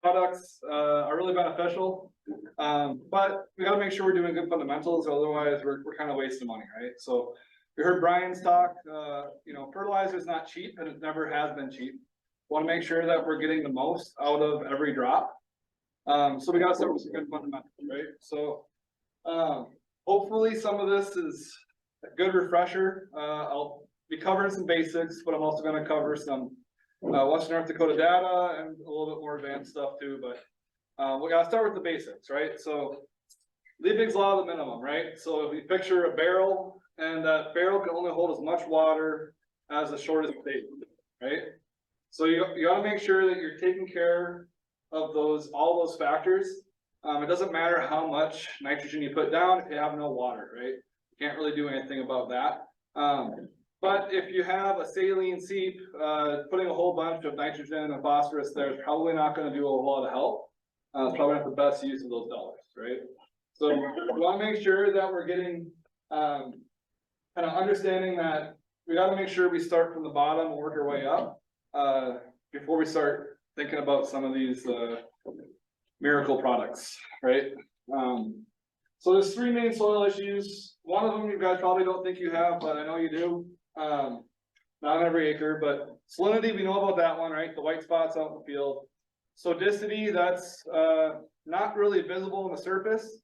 products are really beneficial, but we got to make sure we're doing good fundamentals. Otherwise, we're kind of wasting money, right? So we heard Brian's talk. You know, fertilizer is not cheap, and it never has been cheap. Want to make sure that we're getting the most out of every drop. So we got to start with some good fundamentals, right? So hopefully some of this is a good refresher. I'll be covering some basics, but I'm also going to cover some Western North Dakota data and a little bit more advanced stuff too. But we got to start with the basics, right? So Liebig's law of the minimum, right? So if you picture a barrel, and that barrel can only hold as much water as the shortest statement, right? So you got to make sure that you're taking care of all those factors. It doesn't matter how much nitrogen you put down if you have no water, right? You can't really do anything about that. But if you have a saline seep, putting a whole bunch of nitrogen and phosphorus there is probably not going to do a whole lot of help. It's probably not the best use of those dollars, right? So we want to make sure that we're getting kind of understanding that we got to make sure we start from the bottom and work our way up before we start thinking about some of these miracle products, right? So there's three main soil issues. One of them you guys probably don't think you have, but I know you do. Not on every acre, but salinity, we know about that one, right? The white spots out in the field. Sodicity, that's not really visible on the surface,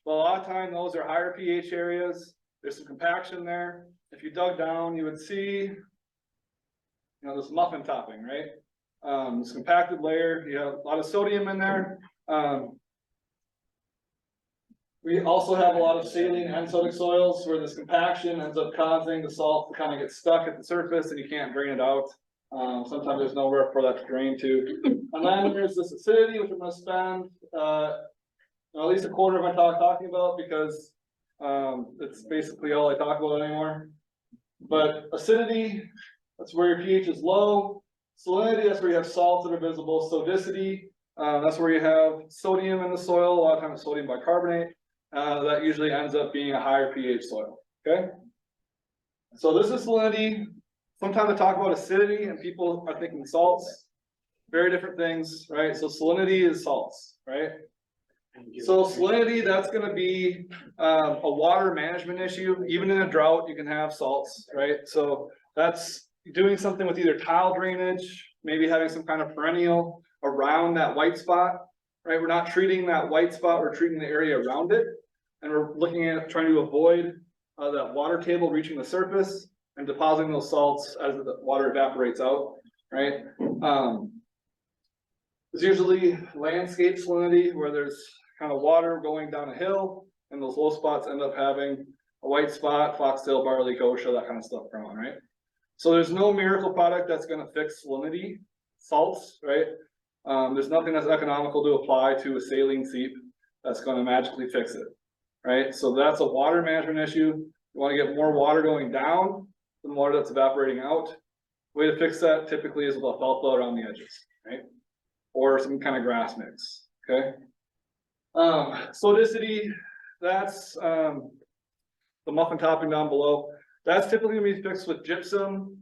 but a lot of time those are higher pH areas. There's some compaction there. If you dug down, you would see, you know, this muffin topping, right? This compacted layer, you have a lot of sodium in there. We also have a lot of saline and sodic soils where this compaction ends up causing the salt to kind of get stuck at the surface and you can't drain it out. Sometimes there's nowhere for that to drain to. And then there's this acidity, which I'm going to spend at least a quarter of my talk talking about because it's basically all I talk about anymore. But acidity, that's where your pH is low. Salinity, that's where you have salts that are visible. Sodicity, that's where you have sodium in the soil. A lot of times sodium bicarbonate. That usually ends up being a higher pH soil, okay? So this is salinity. Sometimes I talk about acidity and people are thinking salts. Very different things, right? So salinity is salts, right? So salinity, that's gonna be a water management issue. Even in a drought, you can have salts, right? So that's doing something with either tile drainage, maybe having some kind of perennial around that white spot, right? We're not treating that white spot, we're treating the area around it. And we're looking at trying to avoid that water table reaching the surface and depositing those salts as the water evaporates out, right? There's usually landscape salinity where there's kind of water going down a hill and those low spots end up having a white spot, foxtail, barley, kochia, that kind of stuff growing, right? So there's no miracle product that's going to fix salinity, salts, right? There's nothing that's economical to apply to a saline seep that's going to magically fix it, right? So that's a water management issue. You want to get more water going down than water that's evaporating out. Way to fix that typically is with alfalfa around the edges, right? Or some kind of grass mix, okay? Sodicity, that's the muffin topping down below. That's typically going to be fixed with gypsum,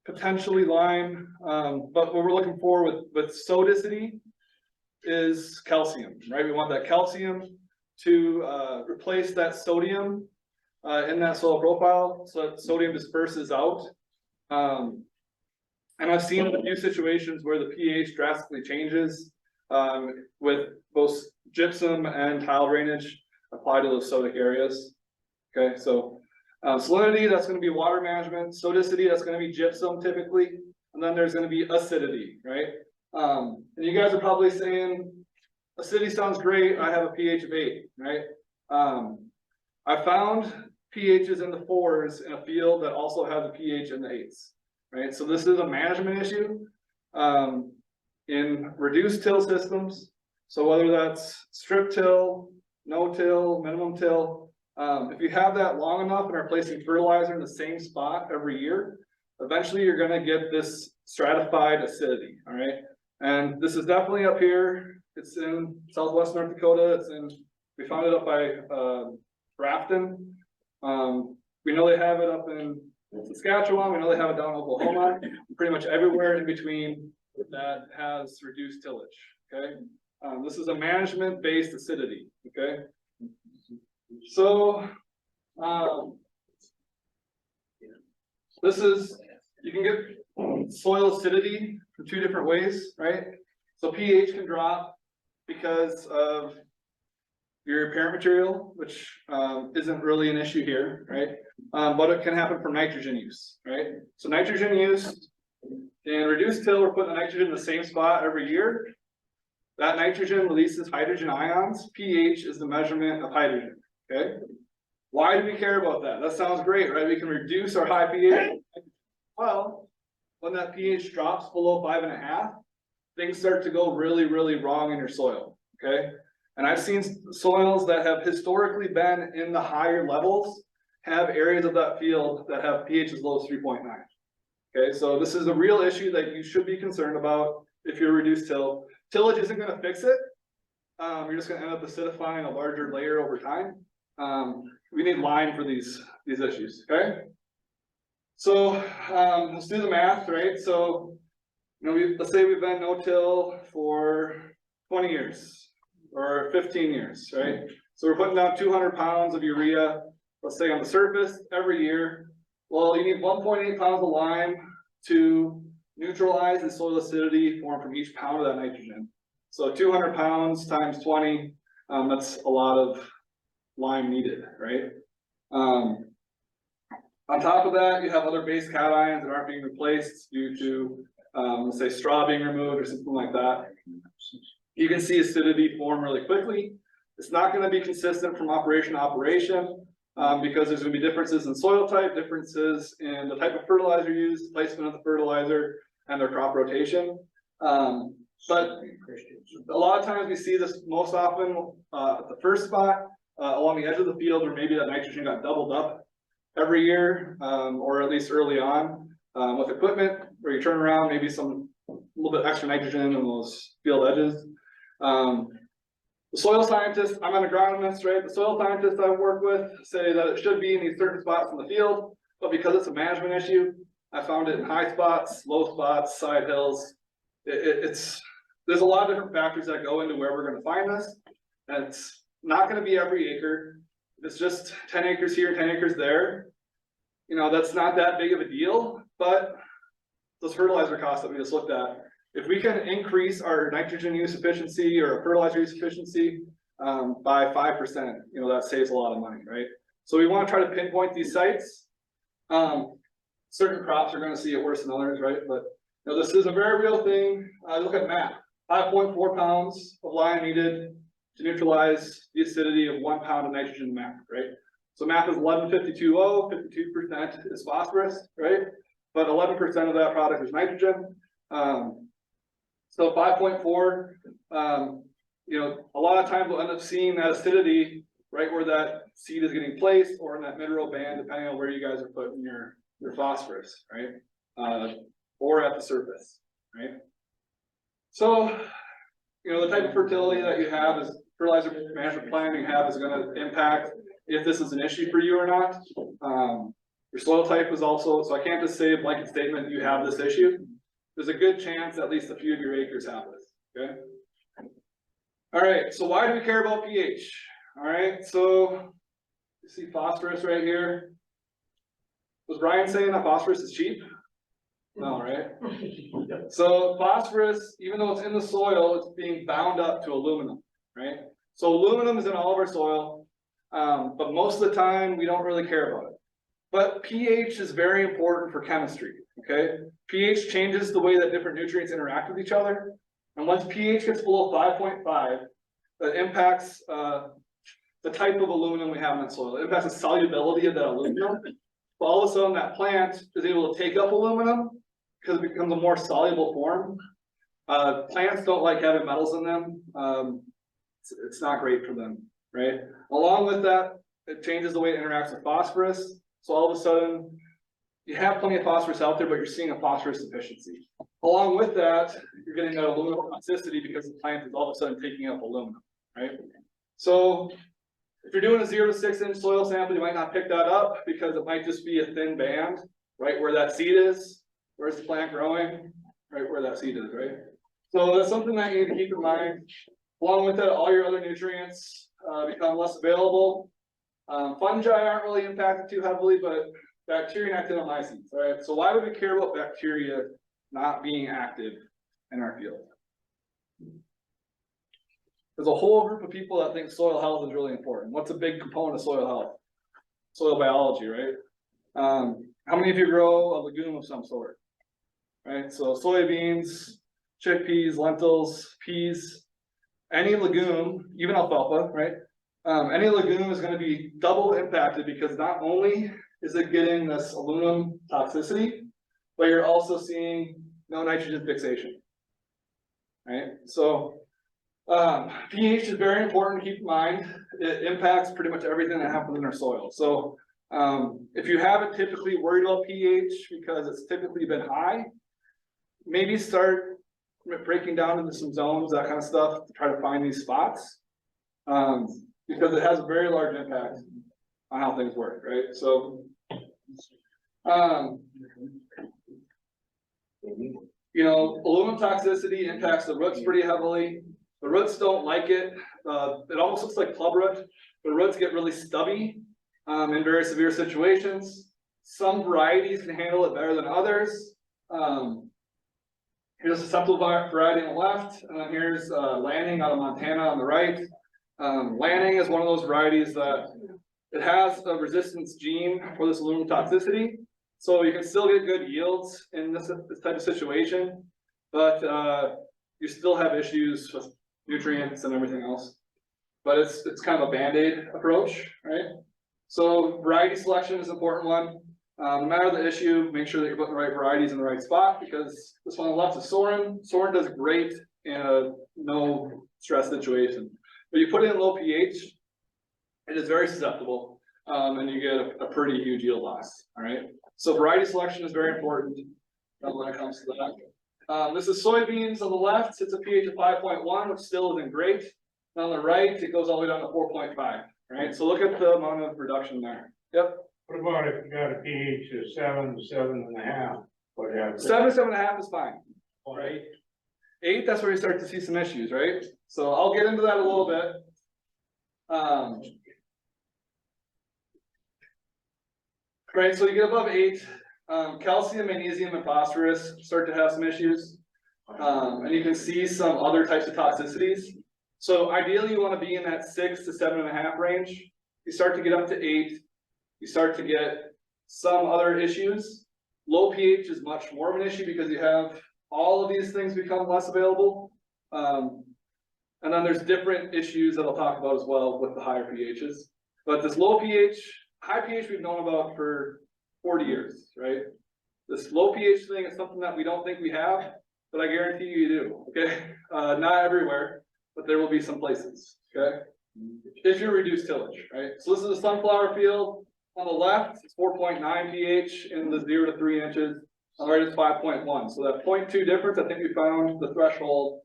potentially lime, but what we're looking for with sodicity is calcium, right? We want that calcium to replace that sodium in that soil profile so that sodium disperses out. And I've seen a few situations where the pH drastically changes with both gypsum and tile drainage applied to those sodic areas. Okay, so salinity, that's going to be water management. Sodicity, that's going to be gypsum typically. And then there's going to be acidity, right? And you guys are probably saying, acidity sounds great. I have a pH of 8, right? I found pHs in the 4s in a field that also has a pH in the 8s, right? So this is a management issue in reduced till systems. So whether that's strip till, no till, minimum till, if you have that long enough and are placing fertilizer in the same spot every year, eventually you're going to get this stratified acidity, all right? And this is definitely up here. It's in southwest North Dakota. We found it up by Grafton. We know they have it up in Saskatchewan. We know they have it down in Oklahoma. Pretty much everywhere in between that has reduced tillage, okay? This is a management-based acidity, okay? So, this is, you can get soil acidity from two different ways, right? So pH can drop because of your parent material, which isn't really an issue here, right? But it can happen from nitrogen use, right? So nitrogen use can reduce till. We're putting the nitrogen in the same spot every year. That nitrogen releases hydrogen ions. pH is the measurement of hydrogen, okay? Why do we care about that? That sounds great, right? We can reduce our high pH. Well, when that pH drops below 5.5, things start to go really, really wrong in your soil, okay? And I've seen soils that have historically been in the higher levels have areas of that field that have pH as low as 3.9. Okay, so this is a real issue that you should be concerned about if you're reduced till. Tillage isn't going to fix it. You're just going to end up acidifying a larger layer over time. We need lime for these issues, okay? So let's do the math, right? So, you know, let's say we've been no-till for 20 years or 15 years, right? So we're putting down 200 pounds of urea, let's say on the surface every year. Well, you need 1.8 pounds of lime to neutralize the soil acidity formed from each pound of that nitrogen. So 200 pounds times 20, that's a lot of lime needed, right? On top of that, you have other base cations that aren't being replaced due to, let's say, straw being removed or something like that. You can see acidity form really quickly. It's not going to be consistent from operation to operation because there's going to be differences in soil type, differences in the type of fertilizer used, placement of the fertilizer, and their crop rotation. But a lot of times we see this most often at the first spot along the edge of the field where maybe that nitrogen got doubled up every year, or at least early on with equipment where you turn around, maybe some a little bit extra nitrogen on those field edges. The soil scientists, I'm an agronomist, right? The soil scientists I work with say that it should be in these certain spots in the field, but because it's a management issue, I found it in high spots, low spots, side hills. There's a lot of different factors that go into where we're going to find this, and it's not going to be every acre. If it's just 10 acres here, 10 acres there, you know, that's not that big of a deal, but those fertilizer costs that we just looked at, if we can increase our nitrogen use efficiency or fertilizer use efficiency by 5%, you know, that saves a lot of money, right? So we want to try to pinpoint these sites. Certain crops are going to see it worse than others, right? But you know, this is a very real thing. Look at MAP, 5.4 pounds of lime needed to neutralize the acidity of 1 pound of nitrogen in MAP, right? So MAP is 1152O, 52% is phosphorus, right? But 11% of that product is nitrogen. So 5.4, you know, a lot of times we'll end up seeing that acidity right where that seed is getting placed or in that mid-row band, depending on where you guys are putting your phosphorus, right? Or at the surface, right? So, you know, the type of fertility that you have is fertilizer management plan you have is going to impact if this is an issue for you or not. Your soil type is also, so I can't just say a blanket statement, you have this issue. There's a good chance at least a few of your acres have this, okay? All right, so why do we care about pH? All right, so you see phosphorus right here. Was Brian saying that phosphorus is cheap? No, right? So phosphorus, even though it's in the soil, it's being bound up to aluminum, right? So aluminum is in all of our soil, but most of the time we don't really care about it. But pH is very important for chemistry, okay? pH changes the way that different nutrients interact with each other. And once pH gets below 5.5, that impacts the type of aluminum we have in that soil. It impacts the solubility of that aluminum. So all of a sudden that plant is able to take up aluminum because it becomes a more soluble form. Plants don't like having metals in them. It's not great for them, right? Along with that, it changes the way it interacts with phosphorus. So all of a sudden, you have plenty of phosphorus out there, but you're seeing a phosphorus deficiency. Along with that, you're getting that aluminum toxicity because the plant is all of a sudden taking up aluminum, right? So if you're doing a 0 to 6 inch soil sample, you might not pick that up because it might just be a thin band right where that seed is. Where's the plant growing? right where that seed is, right? So that's something that you need to keep in mind. Along with that, all your other nutrients become less available. Fungi aren't really impacted too heavily, but bacteria and actinomyces, right? So why would we care about bacteria not being active in our field? There's a whole group of people that think soil health is really important. What's a big component of soil health? Soil biology, right? How many of you grow a legume of some sort? Right, so soybeans, chickpeas, lentils, peas, any legume, even alfalfa, right? Any legume is going to be double impacted because not only is it getting this aluminum toxicity, but you're also seeing no nitrogen fixation, right? So pH is very important to keep in mind. It impacts pretty much everything that happens in our soil. So if you haven't typically worried about pH because it's typically been high, maybe start breaking down into some zones, that kind of stuff, to try to find these spots, because it has a very large impact on how things work, right? So, you know, aluminum toxicity impacts the roots pretty heavily. The roots don't like it. It almost looks like club root. The roots get really stubby in very severe situations. Some varieties can handle it better than others. Here's a susceptible variety on the left, and then here's Lanning out of Montana on the right. Lanning is one of those varieties that it has a resistance gene for this aluminum toxicity, so you can still get good yields in this type of situation, but you still have issues with nutrients and everything else. But it's kind of a band-aid approach, right? So variety selection is an important one. No matter the issue, make sure that you're putting the right varieties in the right spot, because this one on the left is Soren. Soren does great in a no stress situation. But you put it in low pH, it is very susceptible, and you get a pretty huge yield loss. All right. So variety selection is very important when it comes to that. This is soybeans on the left. It's a pH of 5.1, which still isn't great. And on the right, it goes all the way down to 4.5. Right. So look at the amount of reduction there. Yep. What about if you got a pH of 7 to 7.5? 7 to 7.5 is fine. Right. 8, that's where you start to see some issues, right? So I'll get into that a little bit. Right, so you get above 8, calcium, magnesium, and phosphorus start to have some issues. And you can see some other types of toxicities. So ideally you want to be in that 6 to 7.5 range. You start to get up to 8. You start to get some other issues. Low pH is much more of an issue because you have all of these things become less available. And then there's different issues that I'll talk about as well with the higher pHs. But this low pH, high pH we've known about for 40 years, right? This low pH thing is something that we don't think we have, but I guarantee you do, okay? Not everywhere, but there will be some places, okay? If you reduce tillage, right? So this is a sunflower field. On the left, it's 4.9 pH in the 0 to 3 inches. On the right, it's 5.1. So that 0.2 difference, I think we found the threshold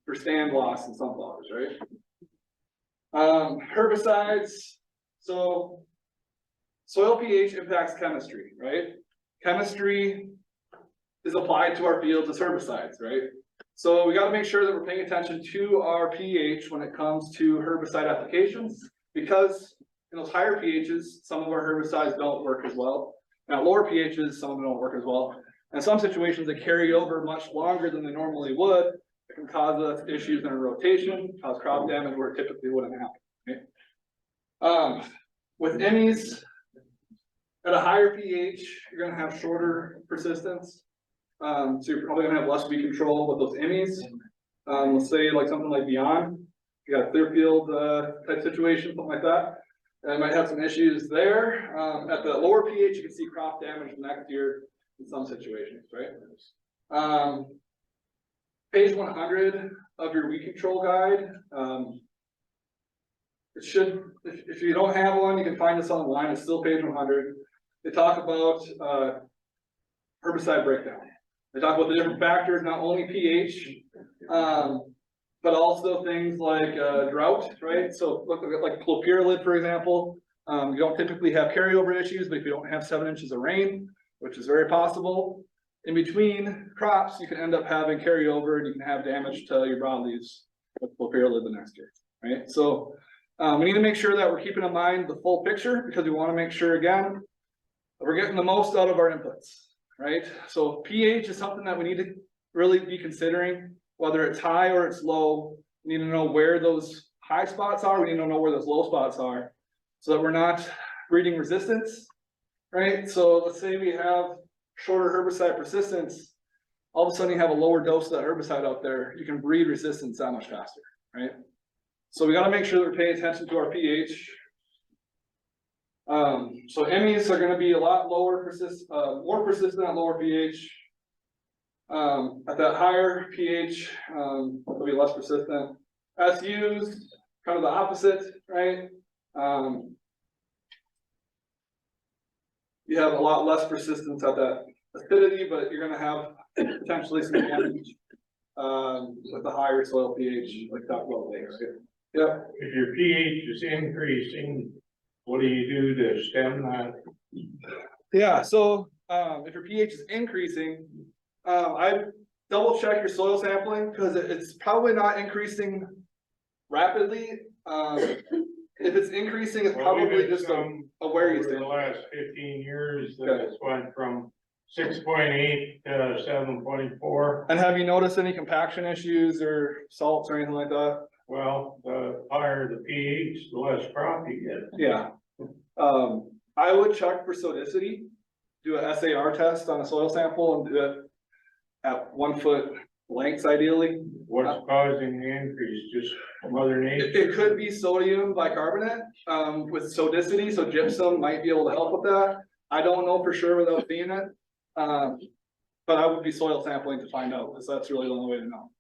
for stand loss in sunflowers, right? Herbicides. So soil pH impacts chemistry, right? Chemistry is applied to our fields as herbicides, right? So we got to make sure that we're paying attention to our pH when it comes to herbicide applications, because in those higher pHs, some of our herbicides don't work as well. Now, lower pHs, some of them don't work as well. In some situations, they carry over much longer than they normally would. It can cause us issues in our rotation, cause crop damage where it typically wouldn't happen. Okay? With IMIs, at a higher pH, you're going to have shorter persistence. So you're probably going to have less weed control with those IMIs. Let's say like something like Beyond, you got a clear field type situation, something like that. And might have some issues there. At the lower pH, you can see crop damage next year in some situations, right? Page 100 of your weed control guide. It should, if you don't have one, you can find this online. It's still page 100. They talk about herbicide breakdown. They talk about the different factors, not only pH, but also things like drought, right? So look at like clopyralid, for example. You don't typically have carryover issues, but if you don't have 7 inches of rain, which is very possible, in between crops, you can end up having carryover and you can have damage to your broadleaves, which will appear the next year, right? So we need to make sure that we're keeping in mind the full picture, because we want to make sure, again, that we're getting the most out of our inputs, right? So pH is something that we need to really be considering, whether it's high or it's low. We need to know where those high spots are. We need to know where those low spots are, so that we're not breeding resistance, right? So let's say we have shorter herbicide persistence, all of a sudden you have a lower dose of that herbicide out there, you can breed resistance that much faster, right? So we got to make sure that we're paying attention to our pH. So Emmys are going to be a lot lower, more persistent at lower pH. At that higher pH, they'll be less persistent. SUs, kind of the opposite, right? You have a lot less persistence at that acidity, but you're going to have potentially some damage with the higher soil pH, like talked about later. Yep. If your pH is increasing, what do you do to stem that? Yeah, so if your pH is increasing, I double check your soil sampling, because it's probably not increasing rapidly. If it's increasing, it's probably just a where you stand. The last 15 years, that it's went from 6.8 to 7.4. And have you noticed any compaction issues or salts or anything like that? Well, the higher the pH, the less crop you get. Yeah. I would check for sodicity, do a SAR test on a soil sample and do it at 1 foot lengths ideally. What's causing the increase? Just Mother Nature? It could be sodium bicarbonate with sodicity, so gypsum might be able to help with that. I don't know for sure without seeing it, but I would be soil sampling to find out, because that's really the only way to know.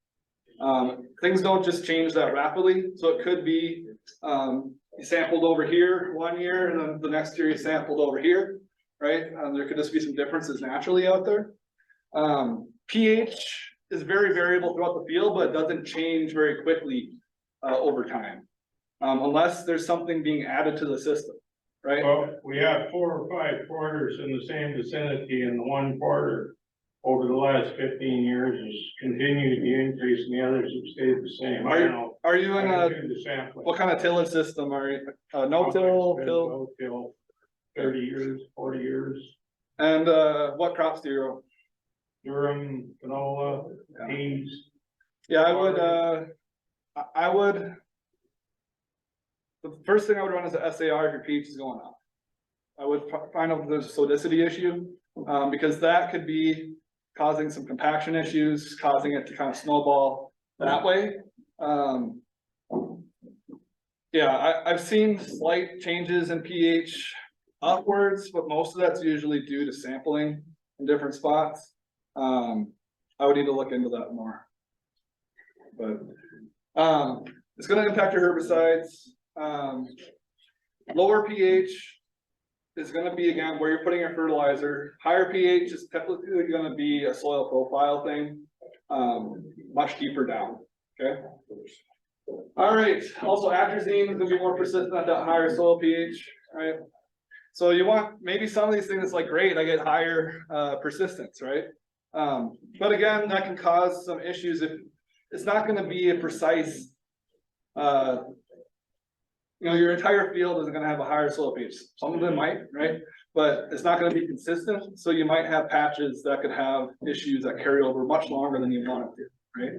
Things don't just change that rapidly, so it could be you sampled over here 1 year and then the next year you sampled over here, right? There could just be some differences naturally out there. pH is very variable throughout the field, but it doesn't change very quickly over time, unless there's something being added to the system, right? Well, we have 4 or 5 quarters in the same vicinity, and the one quarter over the last 15 years has continued to increase, and the others have stayed the same. Are you in what kind of tillage system are you? No-till, till? No-till, 30 years, 40 years. And what crops do you grow? Durum, canola, beans. Yeah, I would, the first thing I would run is the SAR if your pH is going up. I would find out if there's a sodicity issue, because that could be causing some compaction issues, causing it to kind of snowball that way. Yeah, I've seen slight changes in pH upwards, but most of that's usually due to sampling in different spots. I would need to look into that more. But it's going to impact your herbicides. Lower pH is going to be, again, where you're putting your fertilizer. Higher pH is typically going to be a soil profile thing, much deeper down. Okay. All right. Also, atrazine is going to be more persistent at that higher soil pH. Right. So you want maybe some of these things. It's like, great, I get higher persistence, right? But again, that can cause some issues if it's not going to be a precise. Your entire field isn't going to have a higher soil pH. Some of them might, right? But it's not going to be consistent. So you might have patches that could have issues that carry over much longer than you want it to, right?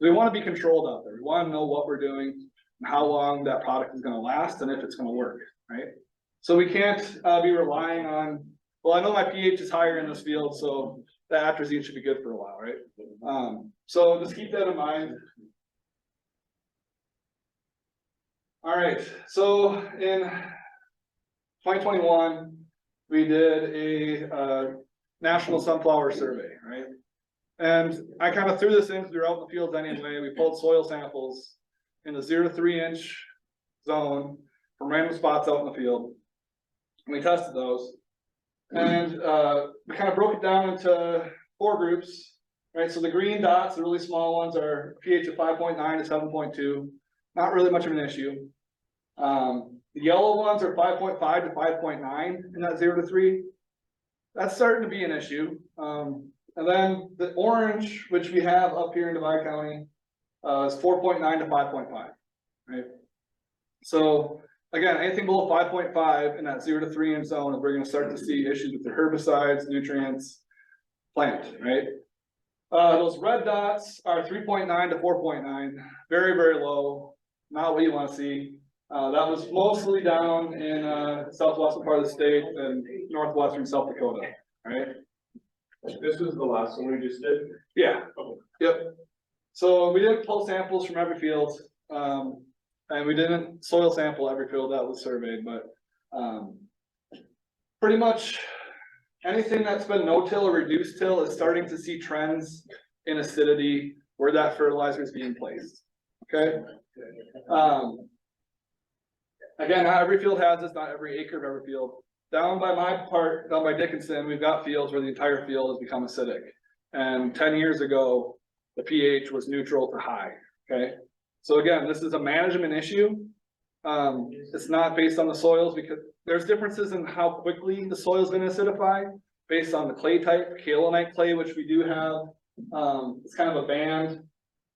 We want to be controlled out there. We want to know what we're doing and how long that product is going to last and if it's going to work, right? So we can't be relying on, well, I know my pH is higher in this field, so the atrazine should be good for a while, right? So just keep that in mind. All right, so in 2021, we did a national sunflower survey, right? And I kind of threw this in because we were out in the fields anyway. We pulled soil samples in the 0 to 3 inch zone from random spots out in the field. And we tested those. And we kind of broke it down into 4 groups, right? So the green dots, the really small ones, are pH of 5.9 to 7.2. Not really much of an issue. The yellow ones are 5.5 to 5.9 in that 0 to 3. That's starting to be an issue. And And then the orange, which we have up here in Divide County, is 4.9 to 5.5, right? So again, anything below 5.5 in that 0 to 3 inch zone, we're gonna start to see issues with the herbicides, nutrients, plant, right? Those red dots are 3.9 to 4.9, very, very low, not what you wanna see. That was mostly down in, southwestern part of the state and northwestern South Dakota, right? This was the last one we just did? Yeah, yep. So we didn't pull samples from every field, and we didn't soil sample every field that was surveyed, but, pretty much anything that's been no-till or reduced till is starting to see trends in acidity where that fertilizer is being placed, okay? Again, not every field has this, not every acre of every field. Down by my part, down by Dickinson, we've got fields where the entire field has become acidic. And 10 years ago, the pH was neutral to high, okay? So again, this is a management issue. It's not based on the soils because there's differences in how quickly the soil is going to acidify based on the clay type, kaolinite clay, which we do have. It's kind of a band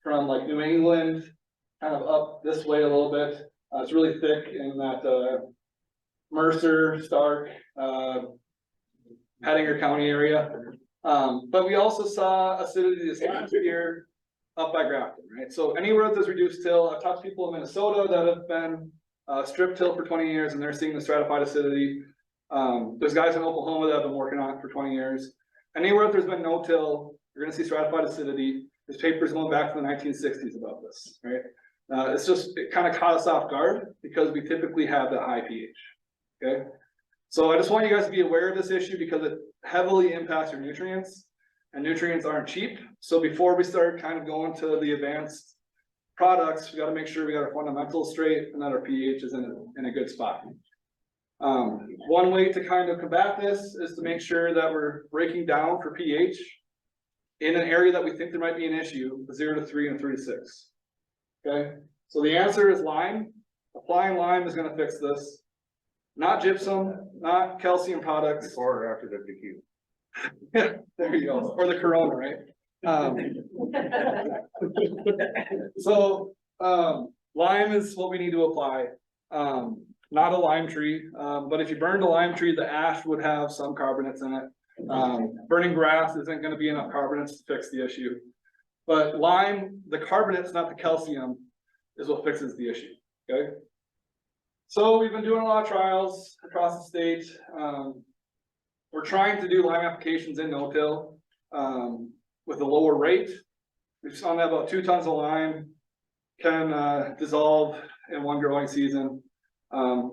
from like New England, kind of up this way a little bit. It's really thick in that Mercer, Stark, Pettinger County area. But we also saw acidity this last year up by Grafton, right? So anywhere there's reduced till, I've talked to people in Minnesota that have been strip till for 20 years and they're seeing the stratified acidity. There's guys in Oklahoma that have been working on it for 20 years. Anywhere there's been no till, you're gonna see stratified acidity. There's papers going back to the 1960s about this, right? It's just, it kind of caught us off guard because we typically have that high pH, okay? So I just want you guys to be aware of this issue because it heavily impacts your nutrients, and nutrients aren't cheap. So before we start kind of going to the advanced products, we got to make sure we got our fundamentals straight and that our pH is in a good spot. One way to kind of combat this is to make sure that we're breaking down for pH in an area that we think there might be an issue, the 0 to 3 and 3 to 6. Okay, so the answer is lime. Applying lime is going to fix this. Not gypsum, not calcium products. Before or after the DQ? Yeah, there you go. Or the Corona, right? So lime is what we need to apply. Not a lime tree, but if you burned a lime tree, the ash would have some carbonates in it. Burning grass isn't going to be enough carbonates to fix the issue. But lime, the carbonates, not the calcium, is what fixes the issue, okay? So we've been doing a lot of trials across the state. We're trying to do lime applications in no-till with a lower rate. We've found that about 2 tons of lime can dissolve in one growing season. And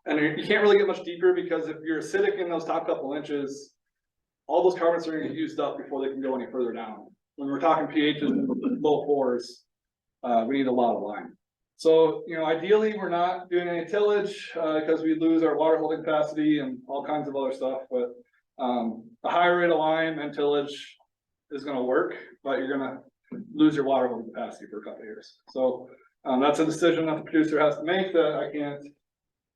you can't really get much deeper because if you're acidic in those top couple inches, all those carbonates are going to get used up before they can go any further down. When we're talking pHs in low 4s, we need a lot of lime. So, you know, ideally we're not doing any tillage because we lose our water holding capacity and all kinds of other stuff. But a higher rate of lime and tillage is going to work, but you're going to lose your water holding capacity for a couple of years. So that's a decision that the producer has to make that I can't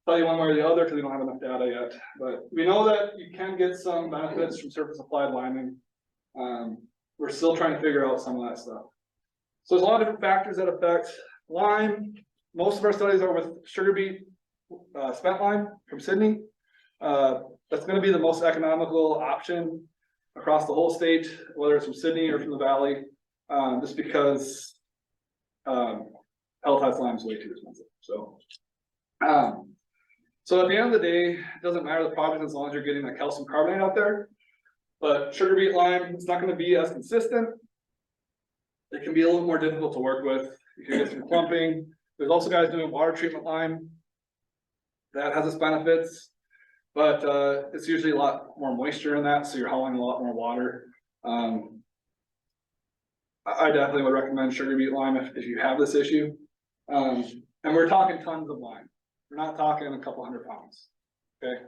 tell you one way or the other because we don't have enough data yet. But we know that you can get some benefits from surface applied liming. We're still trying to figure out some of that stuff. So there's a lot of different factors that affect lime. Most of our studies are with sugar beet spent lime from Sydney. That's going to be the most economical option across the whole state, whether it's from Sydney or from the valley, just because pelletized lime is way too expensive. So at the end of the day, it doesn't matter the product as long as you're getting that calcium carbonate out there. But sugar beet lime, it's not going to be as consistent. It can be a little more difficult to work with. You can get some clumping. There's also guys doing water treatment lime. That has its benefits, but it's usually a lot more moisture in that, so you're hauling a lot more water. I definitely would recommend sugar beet lime if you have this issue. And we're talking tons of lime. We're not talking a couple 100 pounds, okay?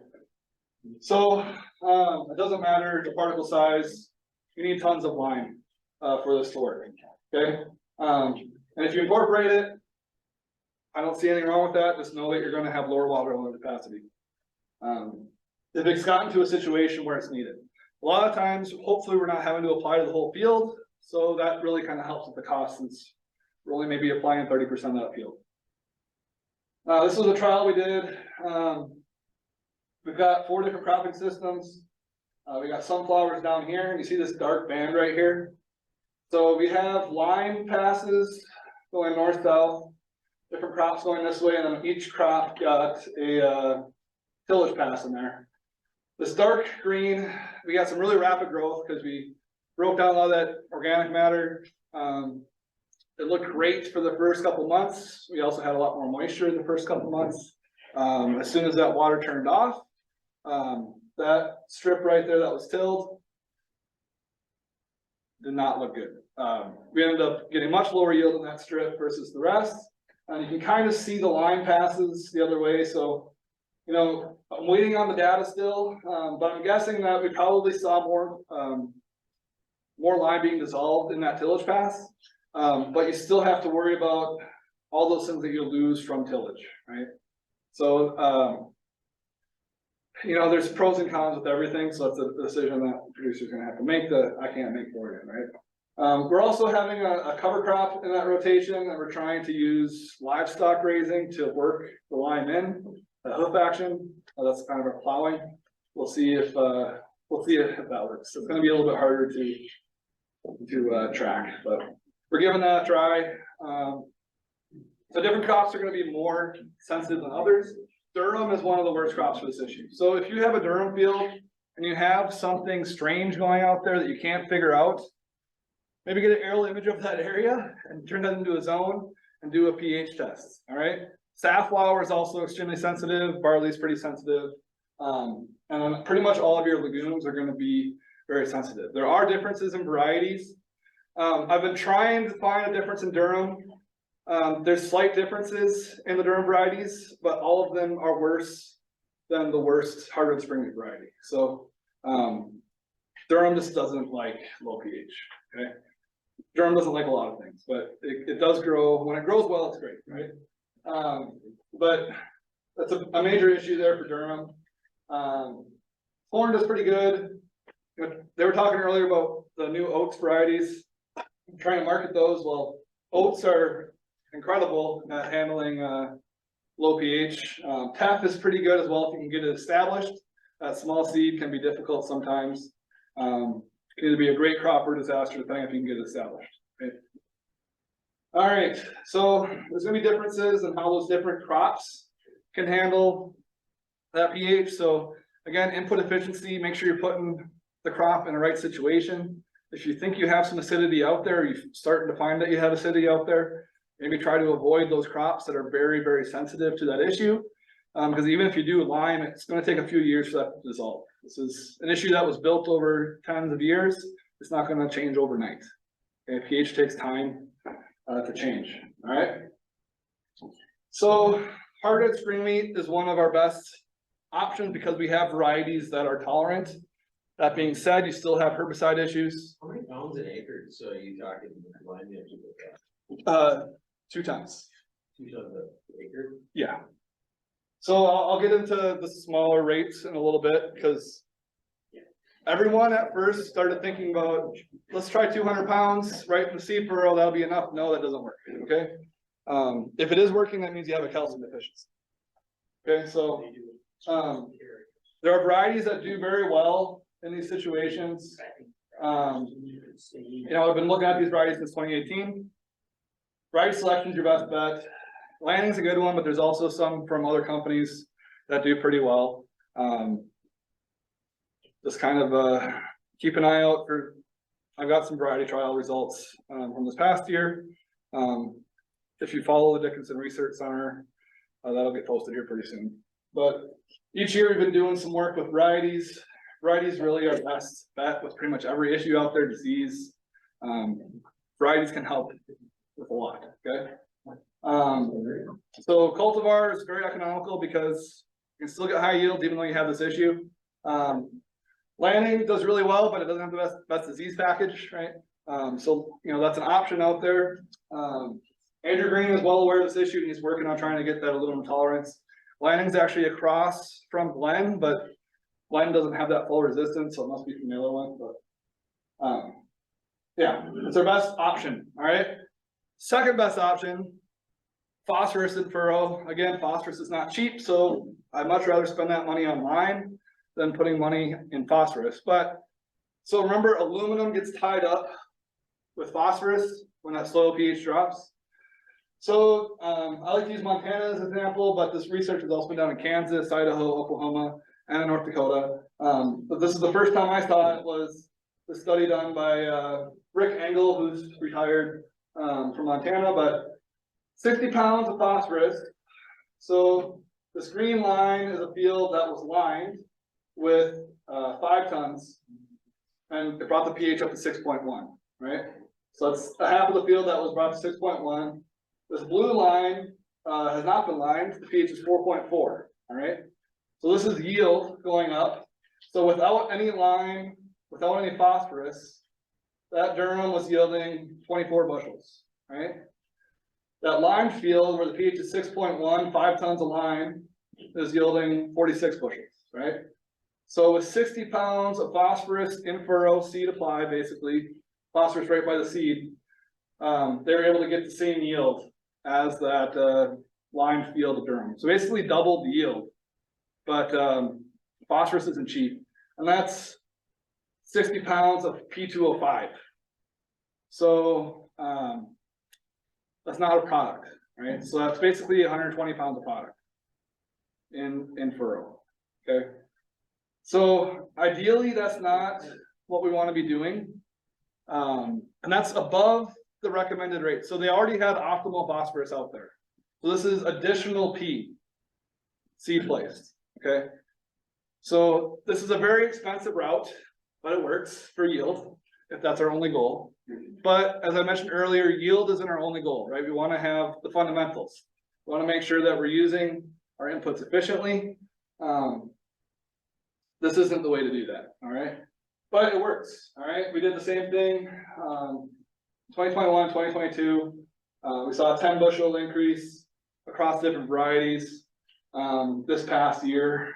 So it doesn't matter the particle size, you need tons of lime for this to work, okay? And if you incorporate it, I don't see anything wrong with that. Just know that you're going to have lower water holding capacity. If it's gotten to a situation where it's needed. A lot of times, hopefully we're not having to apply to the whole field, so that really kind of helps with the cost since we're only maybe applying 30% of that field. This was a trial we did. We've got 4 different cropping systems. We got sunflowers down here, and you see this dark band right here. So we have line passes going north-south, different crops going this way, and then each crop got a tillage pass in there. This dark green, we got some really rapid growth because we broke down a lot of that organic matter. It looked great for the first couple months. We also had a lot more moisture in the first couple months. As soon as that water turned off, that strip right there that was tilled did not look good. We ended up getting much lower yield in that strip versus the rest. And you can kind of see the line passes the other way. So, you know, I'm waiting on the data still, but I'm guessing that we probably saw more line being dissolved in that tillage pass. But you still have to worry about all those things that you lose from tillage, right? So, you know, there's pros and cons with everything, so it's a decision that the producer's gonna have to make that I can't make for you, right? We're also having a cover crop in that rotation, and we're trying to use livestock grazing to work the line in, the hoof action. That's kind of our plowing. We'll see if that works. It's gonna be a little bit harder to track, but we're giving that a try. So different crops are gonna be more sensitive than others. Durum is one of the worst crops for this issue. So if you have a durum field and you have something strange going out there that you can't figure out, maybe get an aerial image of that area and turn that into a zone and do a pH test, all right? Safflower is also extremely sensitive, barley is pretty sensitive, and then pretty much all of your legumes are gonna be very sensitive. There are differences in varieties. I've been trying to find a difference in durum. There's slight differences in the durum varieties, but all of them are worse than the worst hardwood spring wheat variety. So durum just doesn't like low pH. Okay, durum doesn't like a lot of things, but it does grow. When it grows well, it's great, right? But that's a major issue there for durum. Corn does pretty good. They were talking earlier about the new oats varieties. I'm trying to market those. Well, oats are incredible at handling low pH. Tap is pretty good as well if you can get it established. Small seed can be difficult sometimes. It can either be a great crop or disaster depending if you can get it established. Okay. All right, so there's gonna be differences in how those different crops can handle that pH. So again, input efficiency, make sure you're putting the crop in the right situation. If you think you have some acidity out there, or you're starting to find that you have acidity out there, maybe try to avoid those crops that are very, very sensitive to that issue. Because even if you do lime, it's going to take a few years for that to dissolve. This is an issue that was built over tens of years. It's not going to change overnight. Okay, pH takes time to change. All right. So hardwood spring wheat is one of our best options because we have varieties that are tolerant. That being said, you still have herbicide issues. How many pounds an acre? So are you talking line management with that? 2 tons. 2 tons an acre? Yeah. So I'll get into the smaller rates in a little bit because everyone at first started thinking about, let's try 200 pounds right from the seed furrow, that'll be enough. No, that doesn't work, okay? If it is working, that means you have a calcium deficiency. Okay, so there are varieties that do very well in these situations. You know, I've been looking at these varieties since 2018. Variety selection is your best bet. Landing's a good one, but there's also some from other companies that do pretty well. Just kind of keep an eye out for, I've got some variety trial results from this past year. If you follow the Dickinson Research Center, that'll get posted here pretty soon. But each year we've been doing some work with varieties. Varieties really are best bet with pretty much every issue out there, disease. Varieties can help with a lot, okay? So cultivar is very economical because you can still get high yields even though you have this issue. Landing does really well, but it doesn't have the best disease package, right? So, you know, that's an option out there. Andrew Green is well aware of this issue and he's working on trying to get that aluminum tolerance. Landing's actually across from Glen, but Blend doesn't have that full resistance, so it must be from the other one, but, yeah, it's our best option, all right? Second best option, phosphorus in furrow. Again, phosphorus is not cheap, so I'd much rather spend that money on lime than putting money in phosphorus. But, so remember, aluminum gets tied up with phosphorus when that soil pH drops. So, I like to use Montana as an example, but this research has also been done in Kansas, Idaho, Oklahoma, and in North Dakota. But this is the first time I saw it, was the study done by Rick Engel, who's retired from Montana, but 60 pounds of phosphorus. So this green line is a field that was lined with 5 tons, and it brought the pH up to 6.1, right? So it's a half of the field that was brought to 6.1. This blue line has not been lined, the pH is 4.4, all right? So this is yield going up. So without any lime, without any phosphorus, that durum was yielding 24 bushels, right? That lime field where the pH is 6.1, 5 tons of lime is yielding 46 bushels, right? So with 60 pounds of phosphorus in furrow, seed applied, basically, phosphorus right by the seed, they were able to get the same yield as that lime field of durum. So basically doubled the yield, but phosphorus isn't cheap, and that's 60 pounds of P2O5. So that's not a product, right? So that's basically 120 pounds of product in furrow, okay? So ideally, that's not what we want to be doing. And that's above the recommended rate. So they already had optimal phosphorus out there. So this is additional P seed placed, okay? So this is a very expensive route, but it works for yield if that's our only goal. But as I mentioned earlier, yield isn't our only goal, right? We want to have the fundamentals. We want to make sure that we're using our inputs efficiently. This isn't the way to do that, all right? But it works, all right? We did the same thing, 2021, 2022. We saw a 10 bushel increase across different varieties. This past year,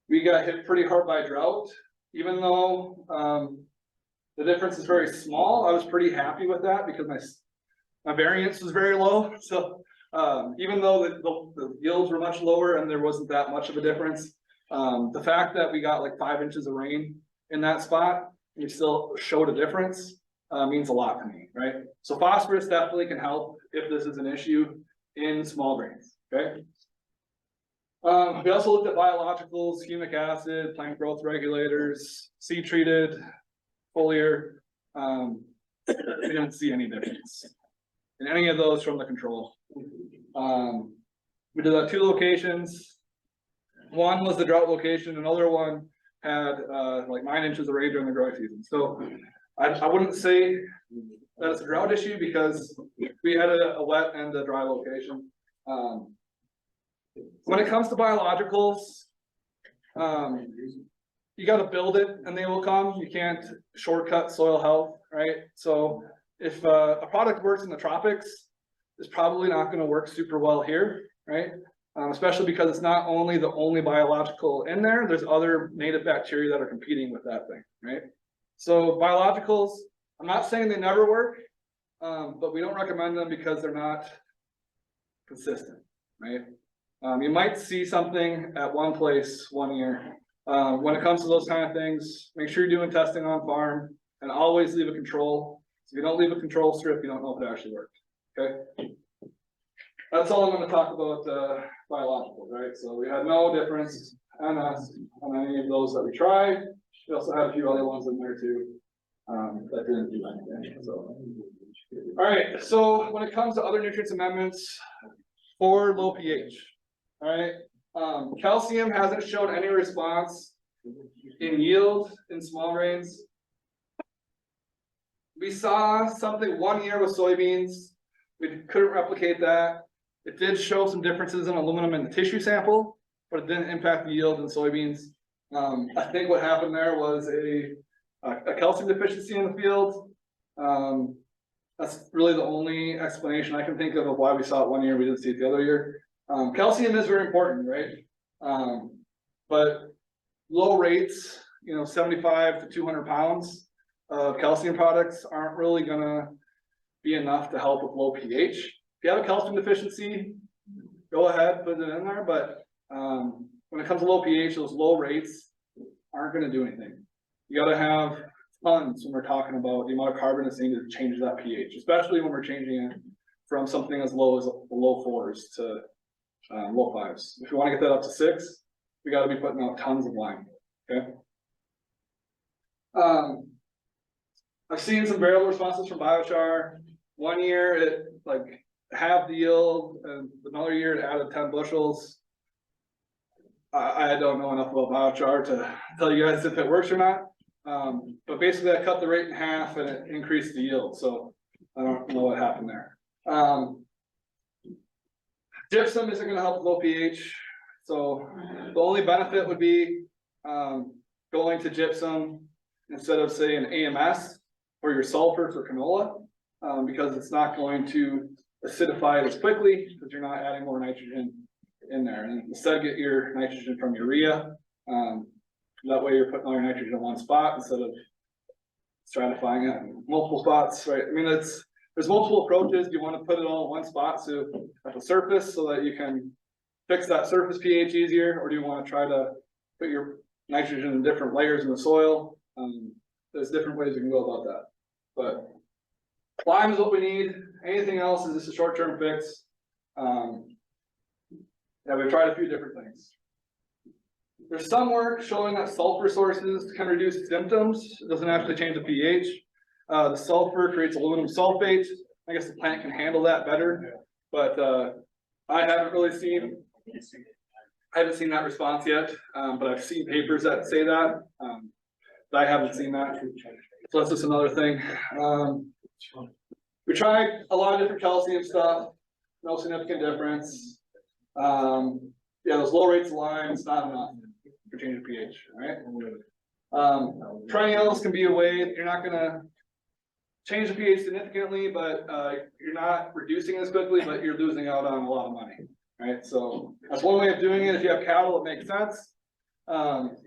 we got hit pretty hard by drought. Even though the difference is very small, I was pretty happy with that because my variance was very low. So even though the yields were much lower and there wasn't that much of a difference, the fact that we got like 5 inches of rain in that spot, we still showed a difference, means a lot to me, right? So phosphorus definitely can help if this is an issue in small grains, okay? We also looked at biologicals, humic acid, plant growth regulators, seed treated, foliar. We didn't see any difference in any of those from the control. We did that 2 locations. One was the drought location, another one had like 9 inches of rain during the growing season. So I wouldn't say that it's a drought issue because we had a wet and a dry location. When it comes to biologicals, you got to build it and they will come. You can't shortcut soil health, right? So if a product works in the tropics, it's probably not going to work super well here, right? Especially because it's not only the only biological in there, there's other native bacteria that are competing with that thing, right? So biologicals, I'm not saying they never work, but we don't recommend them because they're not consistent, right? You might see something at one place one year. When it comes to those kind of things, make sure you're doing testing on farm and always leave a control. So if you don't leave a control strip, you don't know if it actually worked, okay? That's all I'm going to talk about biologicals, right? So we had no difference on any of those that we tried. We also had a few other ones in there too that didn't do anything. So, all right. So when it comes to other nutrients amendments for low pH, all right, calcium hasn't shown any response in yield in small grains. We saw something 1 year with soybeans. We couldn't replicate that. It did show some differences in aluminum in the tissue sample, but it didn't impact the yield in soybeans. I think what happened there was a calcium deficiency in the field. That's really the only explanation I can think of why we saw it 1 year, we didn't see it the other year. Calcium is very important, right? But low rates, 75 to 200 pounds of calcium products aren't really gonna be enough to help with low pH. If you have a calcium deficiency, go ahead, put it in there, but when it comes to low pH, those low rates aren't gonna do anything. You gotta have tons when we're talking about the amount of carbon that's needed to change that pH, especially when we're changing it from something as low as the low 4s to low 5s. If you wanna get that up to 6, we gotta be putting out tons of lime, okay? I've seen some variable responses from biochar. One year it like half the yield, and another year it added 10 bushels. I don't know enough about biochar to tell you guys if it works or not. But basically I cut the rate in half and it increased the yield, so I don't know what happened there. Gypsum isn't gonna help with low pH, so the only benefit would be going to gypsum instead of say an AMS or your sulfur for canola, because it's not going to acidify it as quickly because you're not adding more nitrogen in there, and instead get your nitrogen from urea. That way you're putting all your nitrogen in one spot instead of stratifying it in multiple spots, right? I mean, there's multiple approaches. Do you want to put it all in one spot so at the surface so that you can fix that surface pH easier, or do you want to try to put your nitrogen in different layers in the soil? There's different ways you can go about that, but lime is what we need. Anything else is just a short-term fix. Yeah, we've tried a few different things. There's some work showing that sulfur sources can reduce symptoms. It doesn't actually change the pH. The sulfur creates aluminum sulfate. I guess the plant can handle that better, but I haven't seen that response yet. But I've seen papers that say that. But I haven't seen that. So that's just another thing. We tried a lot of different calcium stuff. No significant difference. Yeah, those low rates of lime, it's not enough for changing pH, right? Perennials can be a way that you're not gonna change the pH significantly, but you're not reducing as quickly, but you're losing out on a lot of money, right? So that's one way of doing it. If you have cattle, it makes sense.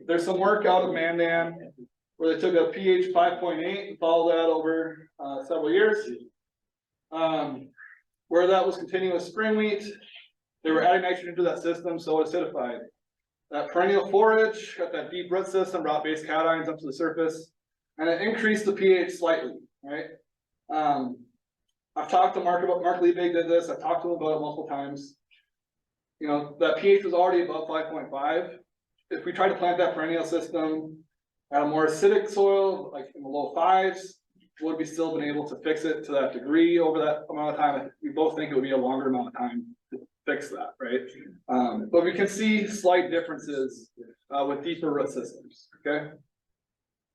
There's some work out of Mandan where they took a pH 5.8 and followed that over several years. Where that was continuous spring wheat, they were adding nitrogen to that system, so it acidified. That perennial forage got that deep root system, brought base cations up to the surface, and it increased the pH slightly, right? I've talked to Mark about, Mark Liebig did this, I've talked to him about it multiple times. That pH was already above 5.5. If we try to plant that perennial system at a more acidic soil, like in the low 5s, would we still been able to fix it to that degree over that amount of time? We both think it would be a longer amount of time to fix that, right? But we can see slight differences with deeper root systems, okay?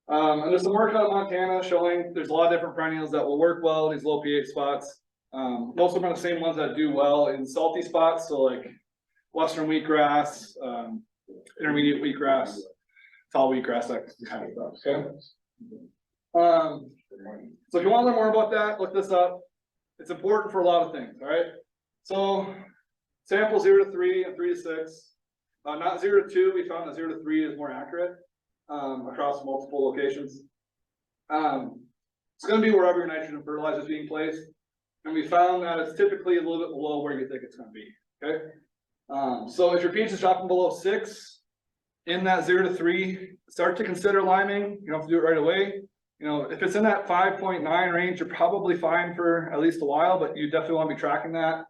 And there's some work out of Montana showing there's a lot of different perennials that will work well in these low pH spots. Most of them are the same ones that do well in salty spots, so like western wheatgrass, intermediate wheatgrass, tall wheatgrass, that kind of stuff, okay? So if you want to learn more about that, look this up. It's important for a lot of things, all right? So sample 0 to 3 and 3 to 6. Not 0 to 2, we found that 0 to 3 is more accurate across multiple locations. It's going to be wherever your nitrogen fertilizer is being placed. And we found that it's typically a little bit below where you think it's going to be, okay? So if your pH is dropping below 6, in that 0 to 3, start to consider liming. You don't have to do it right away. If it's in that 5.9 range, you're probably fine for at least a while, but you definitely want to be tracking that.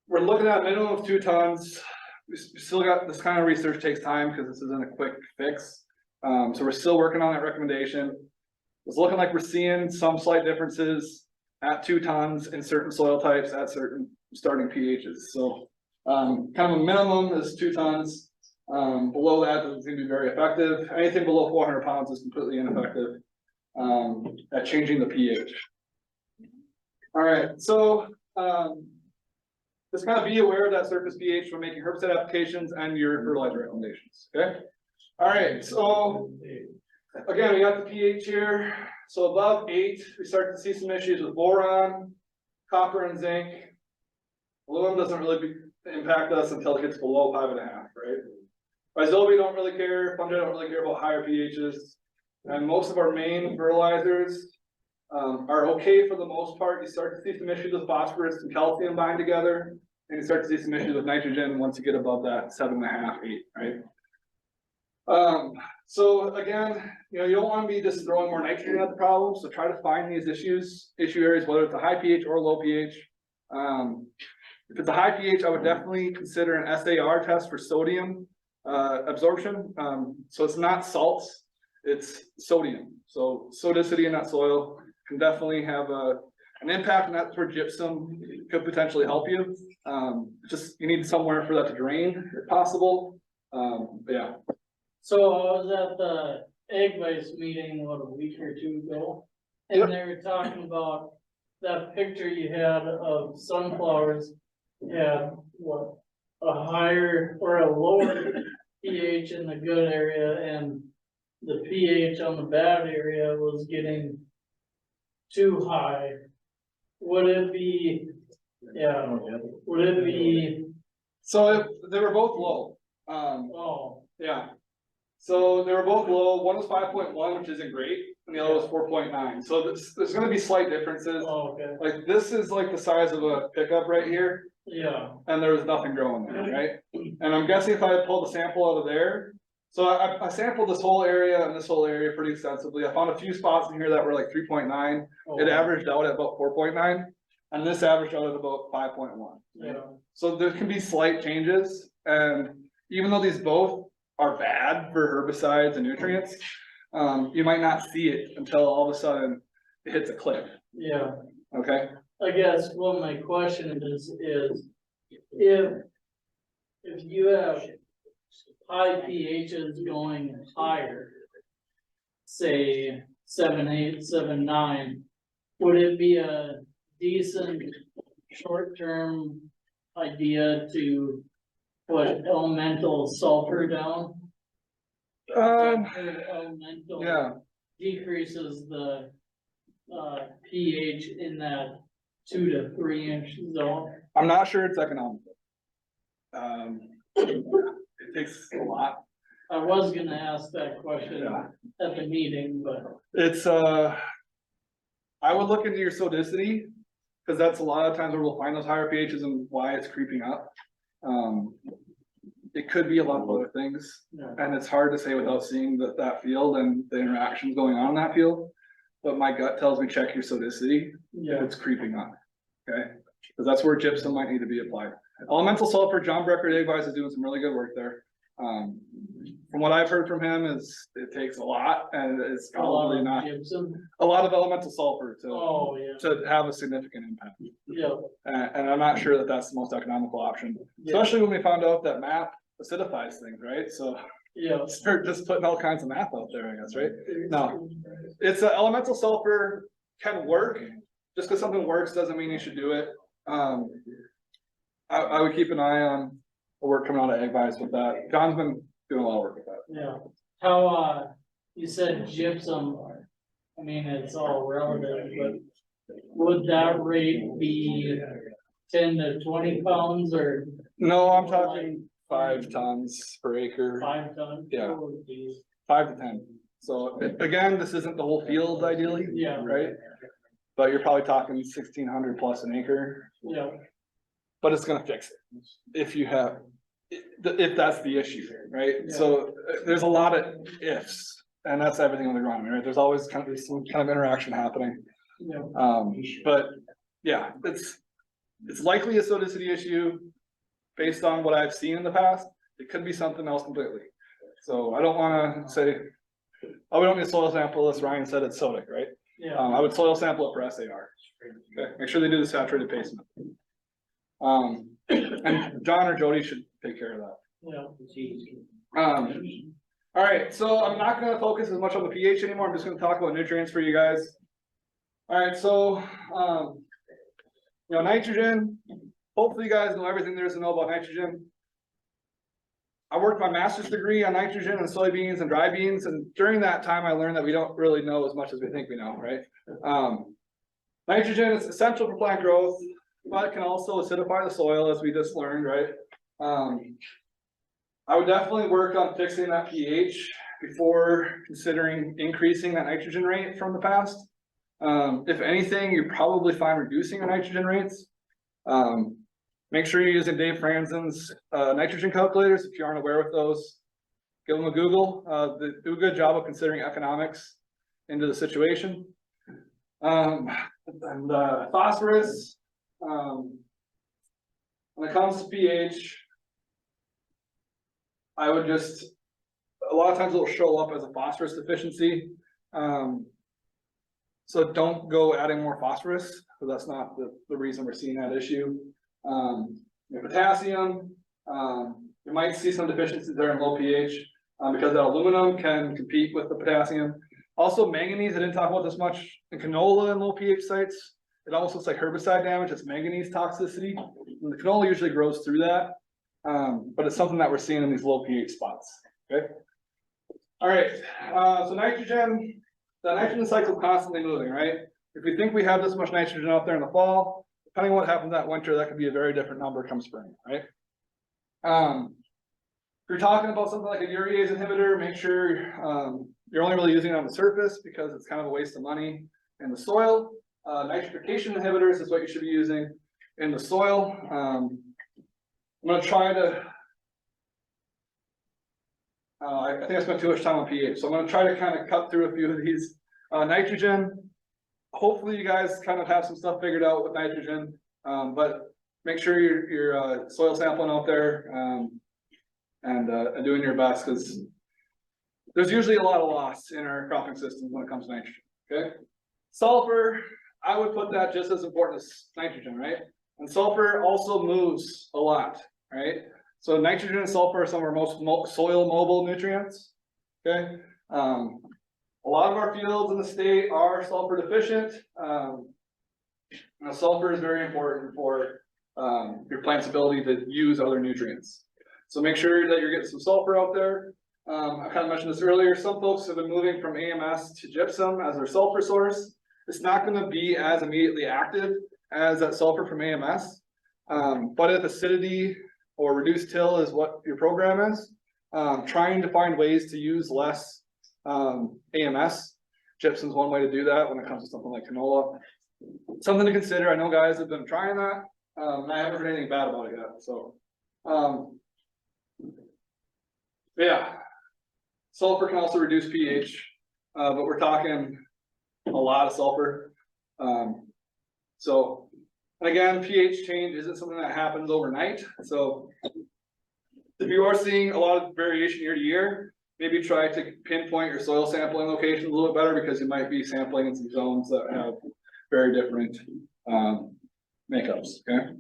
We're looking at a minimum of 2 tons. We still got this kind of research takes time because this isn't a quick fix. So we're still working on that recommendation. It's looking like we're seeing some slight differences at 2 tons in certain soil types at certain starting pHs. So kind of a minimum is 2 tons. Below that doesn't seem to be very effective. Anything below 400 pounds is completely ineffective at changing the pH. All right, so just kind of be aware of that surface pH when making herbicide applications and your fertilizer recommendations, okay? All right, so again, we got the pH here. So above 8, we start to see some issues with boron, copper, and zinc. Aluminum doesn't really impact us until it gets below 5.5, right? Rhizobia don't really care, fungi don't really care about higher pHs. And most of our main fertilizers are okay for the most part. You start to see some issues with phosphorus and calcium bind together, and you start to see some issues with nitrogen once you get above that 7.5, 8, right? So again, you don't want to be just throwing more nitrogen at the problem, so try to find these issue areas, whether it's a high pH or low pH. If it's a high pH, I would definitely consider an SAR test for sodium absorption. So it's not salts, it's sodium. So sodicity in that soil can definitely have an impact, and that's where gypsum could potentially help you. Just you need somewhere for that to drain if possible. But yeah. So I was at the Egg Vice meeting, what, a week or two ago? And Yep. they were talking about that picture you had of sunflowers. Had what, a higher or a lower pH in the good area, and the pH on the bad area was getting too high. Would it be, yeah, would it be, So they were both low. oh, Yeah. So they were both low. One was 5.1, which isn't great, and the other was 4.9. So there's going to be slight differences. oh, okay, Like this is like the size of a pickup right here, yeah, and there was nothing growing there, right? And I'm guessing if I had pulled a sample out of there, so I sampled this whole area and this whole area pretty extensively. I found a few spots in here that were like 3.9. oh, It averaged out at about 4.9, and this averaged out at about 5.1. yeah, So there can be slight changes, and even though these both are bad for herbicides and nutrients, you might not see it until all of a sudden it hits a cliff, yeah. okay? I guess what my question is if you have high pHs going higher, say 7.8, 7.9, would it be a decent short-term idea to put elemental sulfur down? Elemental Yeah, decreases the pH in that 2 to 3 inch zone. I'm not sure it's economical. It takes a lot. I was gonna ask that question Yeah. at the meeting, but It's, I would look into your sodicity, because that's a lot of times where we'll find those higher pHs and why it's creeping up. It could be a lot of other things, yeah, and it's hard to say without seeing that field and the interactions going on in that field. But my gut tells me check your sodicity if yeah, it's creeping up, okay? Because that's where gypsum might need to be applied. Elemental sulfur, John Brecker Egg Vice is doing some really good work there. From what I've heard from him is it takes a lot, and it's a lot probably of not gypsum. a lot of elemental sulfur Oh, yeah, to have a significant impact. yeah, And I'm not sure that that's the most economical option, yeah, especially when we found out that MAP acidifies things, right? So yeah. start just putting all kinds of MAP out there, I guess, right? No. It's elemental sulfur can work. Just because something works doesn't mean you should do it. I would keep an eye on the work coming out of Egg Vice with that. John's been doing a lot of work with that. Yeah, how, you said gypsum, I mean, it's all relative, but would that rate be 10 to 20 pounds or No, I'm talking 5 tons per acre, 5 tons? Yeah. Oh, geez. 5 to 10. So again, this isn't the whole field ideally, Yeah, right? But you're probably talking 1,600 plus an acre, yeah, but it's gonna fix it. If you have, if that's the issue, right? Yeah. So there's a lot of ifs, and that's everything on the ground, right? There's always kind of some kind of interaction happening. yeah, But yeah, it's likely a sodicity issue based on what I've seen in the past. It could be something else completely. So I don't wanna say, oh, we don't need a soil sample, as Ryan said, it's sodic, right? yeah, I would soil sample it for SAR. Okay, make sure they do the saturated basement. And John or Jody should take care of yeah. that. All right, so I'm not gonna focus as much on the pH anymore. I'm just gonna talk about nutrients for you guys. All right, so, nitrogen, hopefully you guys know everything there is to know about nitrogen. I worked my master's degree on nitrogen and soybeans and dry beans, and during that time I learned that we don't really know as much as we think we know, right? Nitrogen is essential for plant growth, but it can also acidify the soil, as we just learned, right? I would definitely work on fixing that pH before considering increasing that nitrogen rate from the past. If anything, you're probably fine reducing the nitrogen rates. Make sure you're using Dave Franzen's nitrogen calculators if you aren't aware with those. Give them a Google. They do a good job of considering economics into the situation. And phosphorus. When it comes to pH, I would just, a lot of times it'll show up as a phosphorus deficiency. So don't go adding more phosphorus, because that's not the reason we're seeing that issue. Potassium, you might see some deficiencies there in low pH, because that aluminum can compete with the potassium. Also manganese, I didn't talk about this much in canola and low pH sites. It almost looks like herbicide damage, it's manganese toxicity. And the canola usually grows through that, but it's something that we're seeing in these low pH spots, okay? All right, so nitrogen, the nitrogen cycle is constantly moving, right? If we think we have this much nitrogen out there in the fall, depending on what happens that winter, that could be a very different number come spring, right? If you're talking about something like a urease inhibitor, make sure you're only really using it on the surface because it's kind of a waste of money in the soil. Nitrification inhibitors is what you should be using in the soil. I'm going to try to, I think I spent too much time on pH, so I'm going to try to kind of cut through a few of these. Nitrogen, hopefully you guys kind of have some stuff figured out with nitrogen, but make sure you're soil sampling out there and doing your best, because there's usually a lot of loss in our cropping systems when it comes to nitrogen, okay? Sulfur, I would put that just as important as nitrogen, right? And sulfur also moves a lot, right? So nitrogen and sulfur are some of our most soil mobile nutrients, okay? A lot of our fields in the state are sulfur deficient. Sulfur is very important for your plant's ability to use other nutrients. So make sure that you're getting some sulfur out there. I kind of mentioned this earlier, some folks have been moving from AMS to gypsum as their sulfur source. It's not going to be as immediately active as that sulfur from AMS, but if acidity or reduced till is what your program is, trying to find ways to use less AMS, gypsum is one way to do that when it comes to something like canola. Something to consider. I know guys have been trying that, and I haven't heard anything bad about it yet. So, yeah, sulfur can also reduce pH, but we're talking a lot of sulfur. So, and again, pH change isn't something that happens overnight. So if you are seeing a lot of variation year to year, maybe try to pinpoint your soil sampling locations a little bit better, because you might be sampling in some zones that have very different makeups, okay?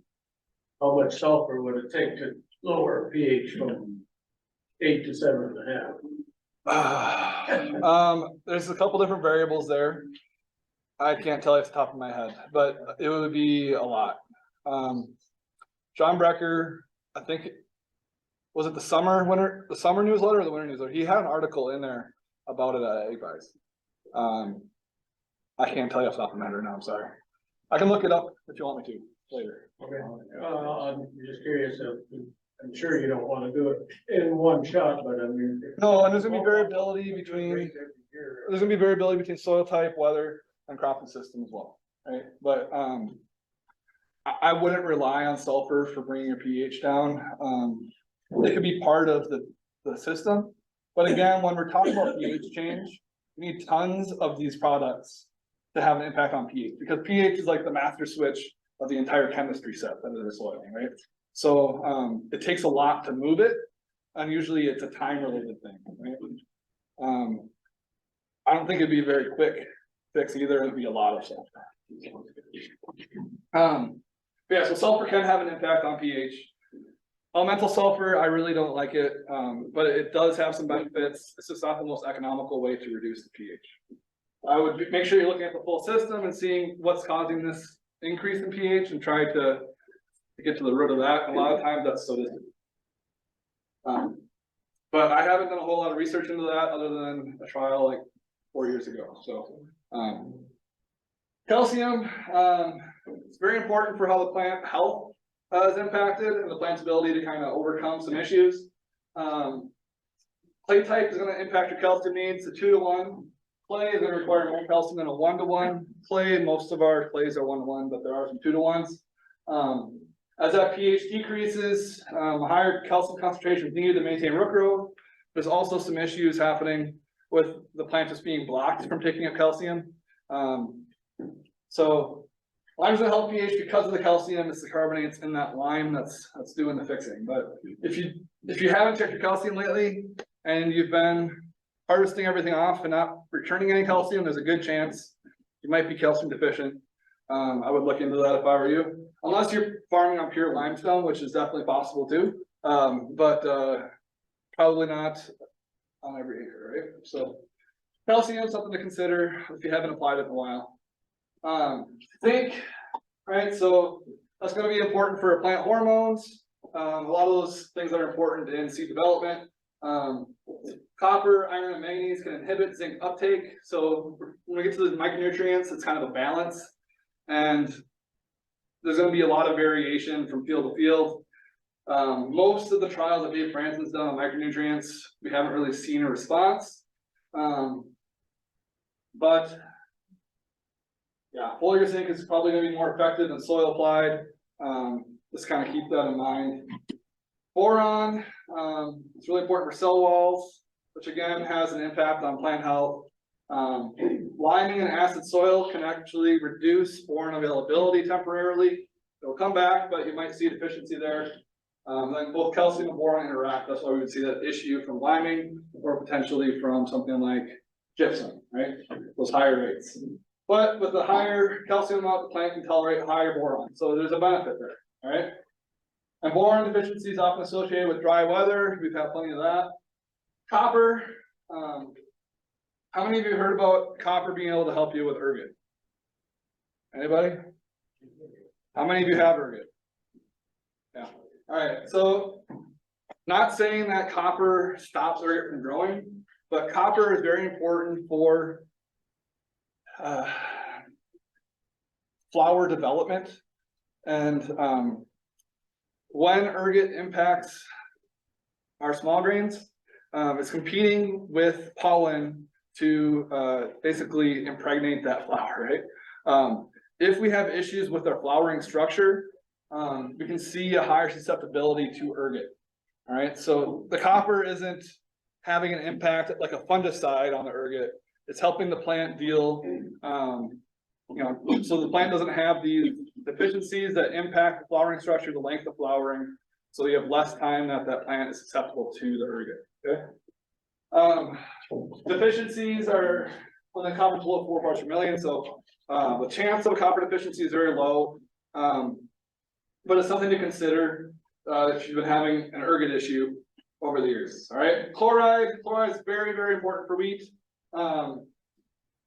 How much sulfur would it take to lower pH from 8 to 7.5? There's a couple different variables there. I can't tell you off the top of my head, but it would be a lot. John Brecker, I think, was it the summer newsletter or the winter newsletter? He had an article in there about it at AgVice. I can't tell you off the top of my head right now, I'm sorry. I can look it up if you want me to later. Okay, I'm just curious, I'm sure you don't want to do it in one shot, but I mean. No, and there's gonna be variability between soil type, weather, and cropping system as well, right? But I wouldn't rely on sulfur for bringing your pH down. It could be part of the system, but again, when we're talking about pH change, we need tons of these products to have an impact on pH, because pH is like the master switch of the entire chemistry set that is the soil, right? So it takes a lot to move it, and usually it's a time related thing, right? I don't think it'd be a very quick fix either. It'd be a lot of sulfur. Yeah, so sulfur can have an impact on pH. Elemental sulfur, I really don't like it, but it does have some benefits. It's just not the most economical way to reduce the pH. I would make sure you're looking at the full system and seeing what's causing this increase in pH and try to get to the root of that. A lot of times that's sodium. But I haven't done a whole lot of research into that other than a trial like 4 years ago. So calcium, it's very important for how the plant health is impacted and the plant's ability to kind of overcome some issues. Clay type is gonna impact your calcium needs, a 2-to-1. Clay is gonna require more calcium than a 1-to-1. Clay, and most of our clays are 1-to-1, but there are some 2-to-1s. As that pH decreases, higher calcium concentration is needed to maintain root growth. There's also some issues happening with the plant just being blocked from taking up calcium. So lime's gonna help pH because of the calcium. It's the carbonates in that lime that's doing the fixing. But if you haven't checked your calcium lately and you've been harvesting everything off and not returning any calcium, there's a good chance you might be calcium deficient. I would look into that if I were you, unless you're farming on pure limestone, which is definitely possible too. But probably not on every acre, right? So calcium is something to consider if you haven't applied it in a while. Zinc, right? So that's going to be important for plant hormones. A lot of those things that are important in seed development. Copper, iron, and manganese can inhibit zinc uptake. So when we get to the micronutrients, it's kind of a balance. And there's going to be a lot of variation from field to field. Most of the trials that Dave Branson's done on micronutrients, we haven't really seen a response. But yeah, foliar zinc is probably going to be more effective than soil applied. Just kind of keep that in mind. Boron, it's really important for cell walls, which again has an impact on plant health. Liming and acid soil can actually reduce boron availability temporarily. It'll come back, but you might see a deficiency there. Then both calcium and boron interact. That's why we would see that issue from liming or potentially from something like gypsum, right? Those higher rates. But with the higher calcium amount, the plant can tolerate higher boron. So there's a benefit there, all right? And boron deficiency is often associated with dry weather. We've had plenty of that. Copper. How many of you heard about copper being able to help you with ergot? Anybody? How many of you have ergot? Yeah. All right. So not saying that copper stops ergot from growing, but copper is very important for flower development. And when ergot impacts our small grains, it's competing with pollen to basically impregnate that flower, right? If we have issues with our flowering structure, we can see a higher susceptibility to ergot. All right, so the copper isn't having an impact like a fungicide on the ergot. It's helping the plant deal, so the plant doesn't have these deficiencies that impact the flowering structure, the length of flowering. So you have less time that plant is susceptible to the ergot. Okay. Deficiencies are when the copper is below 4 parts per million. So the chance of a copper deficiency is very low, but it's something to consider if you've been having an ergot issue over the years. All right, chloride is very, very important for wheat.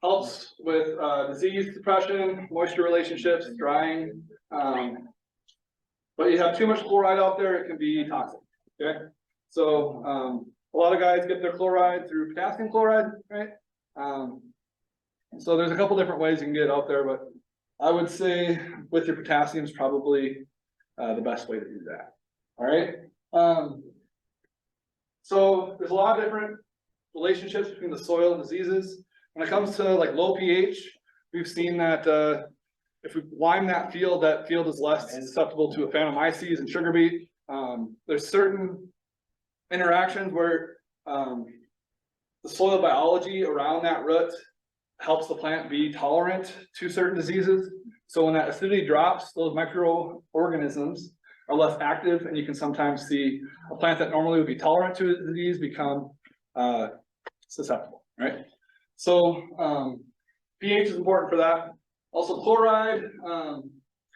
Helps with disease suppression, moisture relationships, drying. But you have too much chloride out there, it can be toxic. Okay, so a lot of guys get their chloride through potassium chloride, right? So there's a couple different ways you can get it out there, but I would say with your potassium is probably the best way to do that. All right. So there's a lot of different relationships between the soil and diseases. When it comes to like low pH, we've seen that if we lime that field is less susceptible to Aphanomyces and sugar beet. There's certain interactions where the soil biology around that root helps the plant be tolerant to certain diseases. So when that acidity drops, those microorganisms are less active, and you can sometimes see a plant that normally would be tolerant to a disease become susceptible, right? So pH is important for that. Also chloride,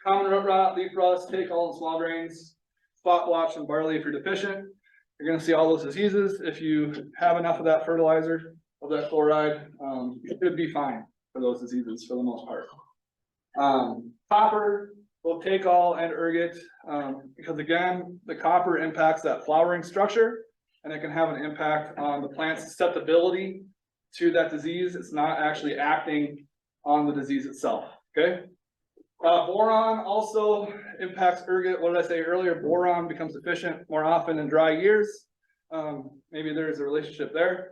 common root rot, leaf rust, take all in small grains, spot blotch and barley if you're deficient. You're going to see all those diseases. If you have enough of that fertilizer, of that chloride, you should be fine for those diseases for the most part. Copper, both take all and ergot, because again, the copper impacts that flowering structure, and it can have an impact on the plant's susceptibility to that disease. It's not actually acting on the disease itself. Okay. Boron also impacts ergot. What did I say earlier? Boron becomes deficient more often in dry years. maybe there's a relationship there.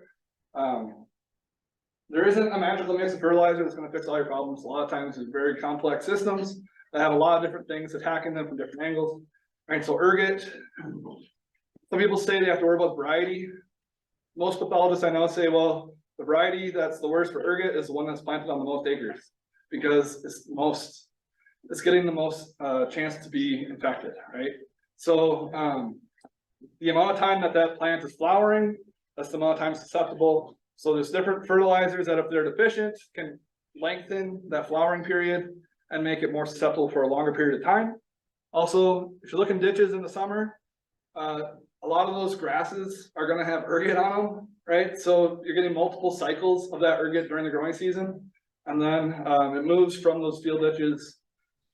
There isn't a magical mix of fertilizer that's gonna fix all your problems. A lot of times it's very complex systems that have a lot of different things attacking them from different angles. Right, so ergot, some people say they have to worry about variety. Most pathologists I know say, well, the variety that's the worst for ergot is the one that's planted on the most acres, because it's getting the most chance to be infected, right? So the amount of time that that plant is flowering, that's the amount of time it's susceptible. So there's different fertilizers that if they're deficient can lengthen that flowering period and make it more susceptible for a longer period of time. Also, if you look in ditches in the summer, a lot of those grasses are gonna have ergot on them, right? So you're getting multiple cycles of that ergot during the growing season. And then it moves from those field ditches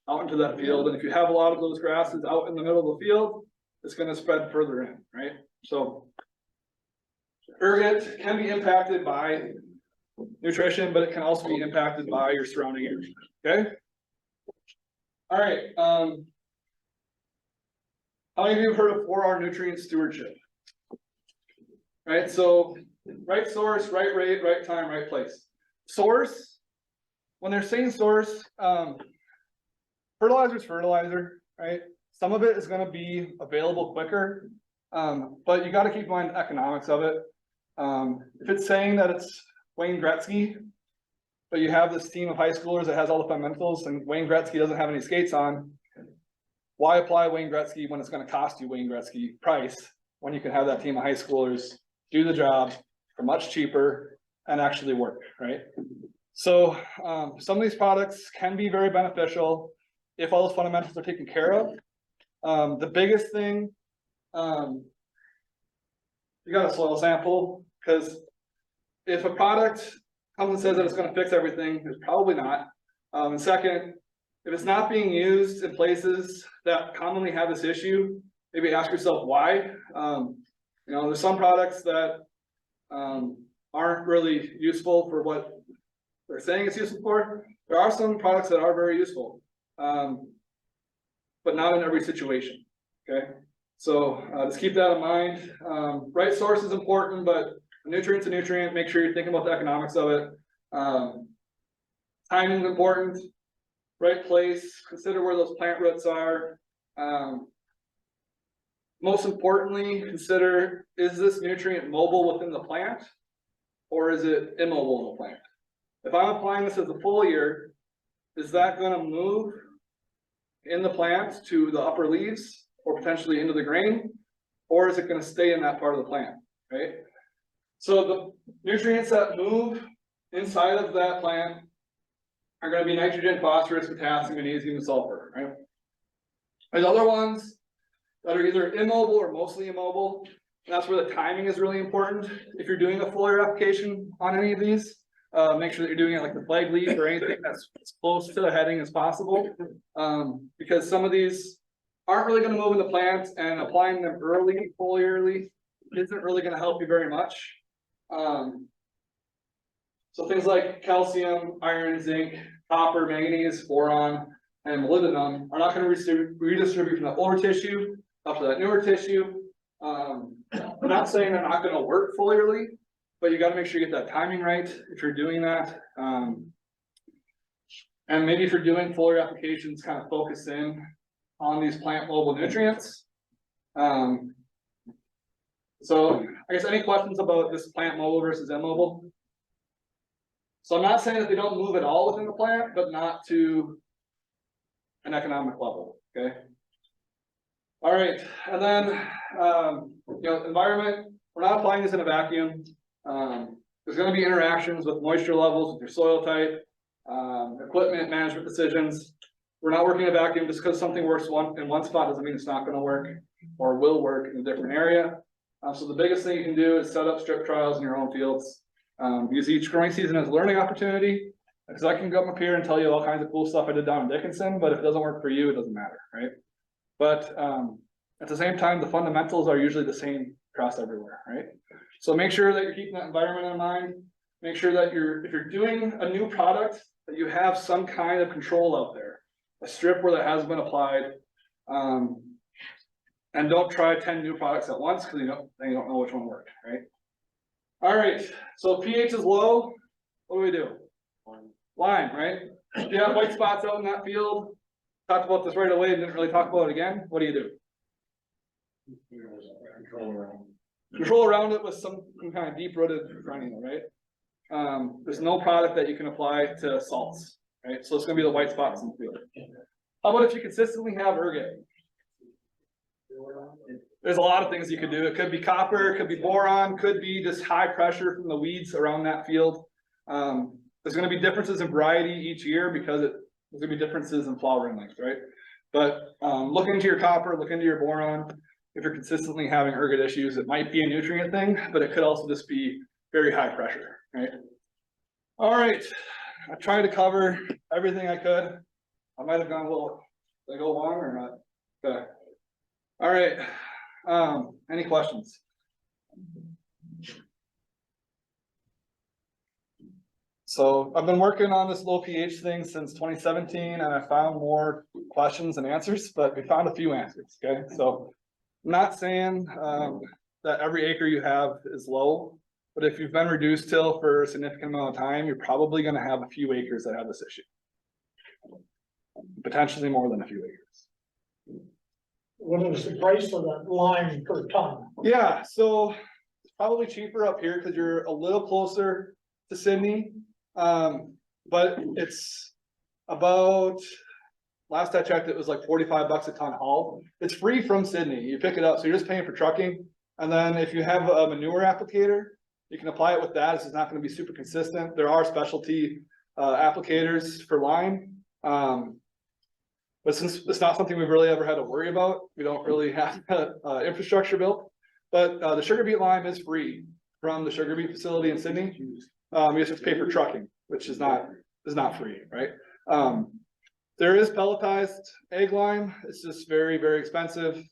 out into that field. And if you have a lot of those grasses out in the middle of the field, it's gonna spread further in, right? So ergot can be impacted by nutrition, but it can also be impacted by your surrounding area, okay? All right, how many of you have heard of 4R nutrient stewardship? Right, so right source, right rate, right time, right place. Source, when they're saying source, fertilizer is fertilizer, right? Some of it is gonna be available quicker, but you gotta keep in mind the economics of it. If it's saying that it's Wayne Gretzky, but you have this team of high schoolers that has all the fundamentals and Wayne Gretzky doesn't have any skates on, why apply Wayne Gretzky when it's gonna cost you Wayne Gretzky price, when you can have that team of high schoolers do the job for much cheaper and actually work, right? So some of these products can be very beneficial if all those fundamentals are taken care of. The biggest thing, you got a soil sample, because if a product comes and says that it's gonna fix everything, it's probably not. And second, if it's not being used in places that commonly have this issue, maybe ask yourself why. You know, there's some products that aren't really useful for what they're saying it's useful for. There are some products that are very useful, but not in every situation, okay? So just keep that in mind. Right source is important, but a nutrient's a nutrient. Make sure you're thinking about the economics of it. Timing is important. Right place, consider where those plant roots are. Most importantly, consider, is this nutrient mobile within the plant or is it immobile in the plant? If I'm applying this as a foliar, is that gonna move in the plant to the upper leaves or potentially into the grain? Or is it gonna stay in that part of the plant, right? So the nutrients that move inside of that plant are gonna be nitrogen, phosphorus, potassium, magnesium, and sulfur, right? There's other ones that are either immobile or mostly immobile. And that's where the timing is really important. If you're doing a foliar application on any of these, make sure that you're doing it like the flag leaf or anything that's as close to the heading as possible. Because some of these aren't really gonna move in the plant, and applying them early, foliarly, isn't really gonna help you very much. So things like calcium, iron, zinc, copper, manganese, boron, and molybdenum are not going to redistribute from the older tissue up to that newer tissue. I'm not saying they're not going to work foliarly, but you got to make sure you get that timing right if you're doing that. And maybe if you're doing foliar applications, kind of focus in on these plant mobile nutrients. So I guess any questions about this plant mobile versus immobile? So I'm not saying that they don't move at all within the plant, but not to an economic level, okay? All right, and then, you know, environment, we're not applying this in a vacuum. There's gonna be interactions with moisture levels, with your soil type, equipment management decisions. We're not working in a vacuum. Just because something works in one spot doesn't mean it's not gonna work or will work in a different area. So the biggest thing you can do is set up strip trials in your own fields. Use each growing season as a learning opportunity, because I can go up here and tell you all kinds of cool stuff I did down in Dickinson, but if it doesn't work for you, it doesn't matter, right? But at the same time, the fundamentals are usually the same across everywhere, right? So make sure that you're keeping that environment in mind. Make sure that if you're doing a new product, that you have some kind of control out there, a strip where that has been applied. And don't try 10 new products at once, because then you don't know which one worked, right? All right, so pH is low, what do we do? Lime, right? If you have white spots out in that field, talked about this right away and didn't really talk about it again, what do? Control around it with some kind of deep rooted perennial, right? There's no product that you can apply to salts, right? So it's gonna be the white spots in the field. How about if you consistently have ergot? There's a lot of things you could do. It could be copper, it could be boron, could be just high pressure from the weeds around that field. There's gonna be differences in variety each year because there's gonna be differences in flowering length, right? But look into your copper, look into your boron. If you're consistently having ergot issues, it might be a nutrient thing, but it could also just be very high pressure, right? All right, I tried to cover everything I could. I might have gone a little, did I go long or not? Okay. All right, any questions? So I've been working on this low pH thing since 2017 and I found more questions and answers, but we found a few answers, okay? So I'm not saying that every acre you have is low, but if you've been reduced till for a significant amount of time, you're probably gonna have a few acres that have this issue. Potentially more than a few acres. What is the price of that lime per ton? Yeah, so it's probably cheaper up here because you're a little closer to Sydney. But it's about, last I checked, it was like $45 a ton haul. It's free from Sydney. You pick it up, so you're just paying for trucking. And then if you have a manure applicator, you can apply it with that. This is not going to be super consistent. There are specialty applicators for lime. But since it's not something we've really ever had to worry about, we don't really have infrastructure built. But the sugar beet lime is free from the sugar beet facility in Sydney. You just have to pay for trucking, which is not free, right? There is pelletized egg lime. It's just very, very expensive.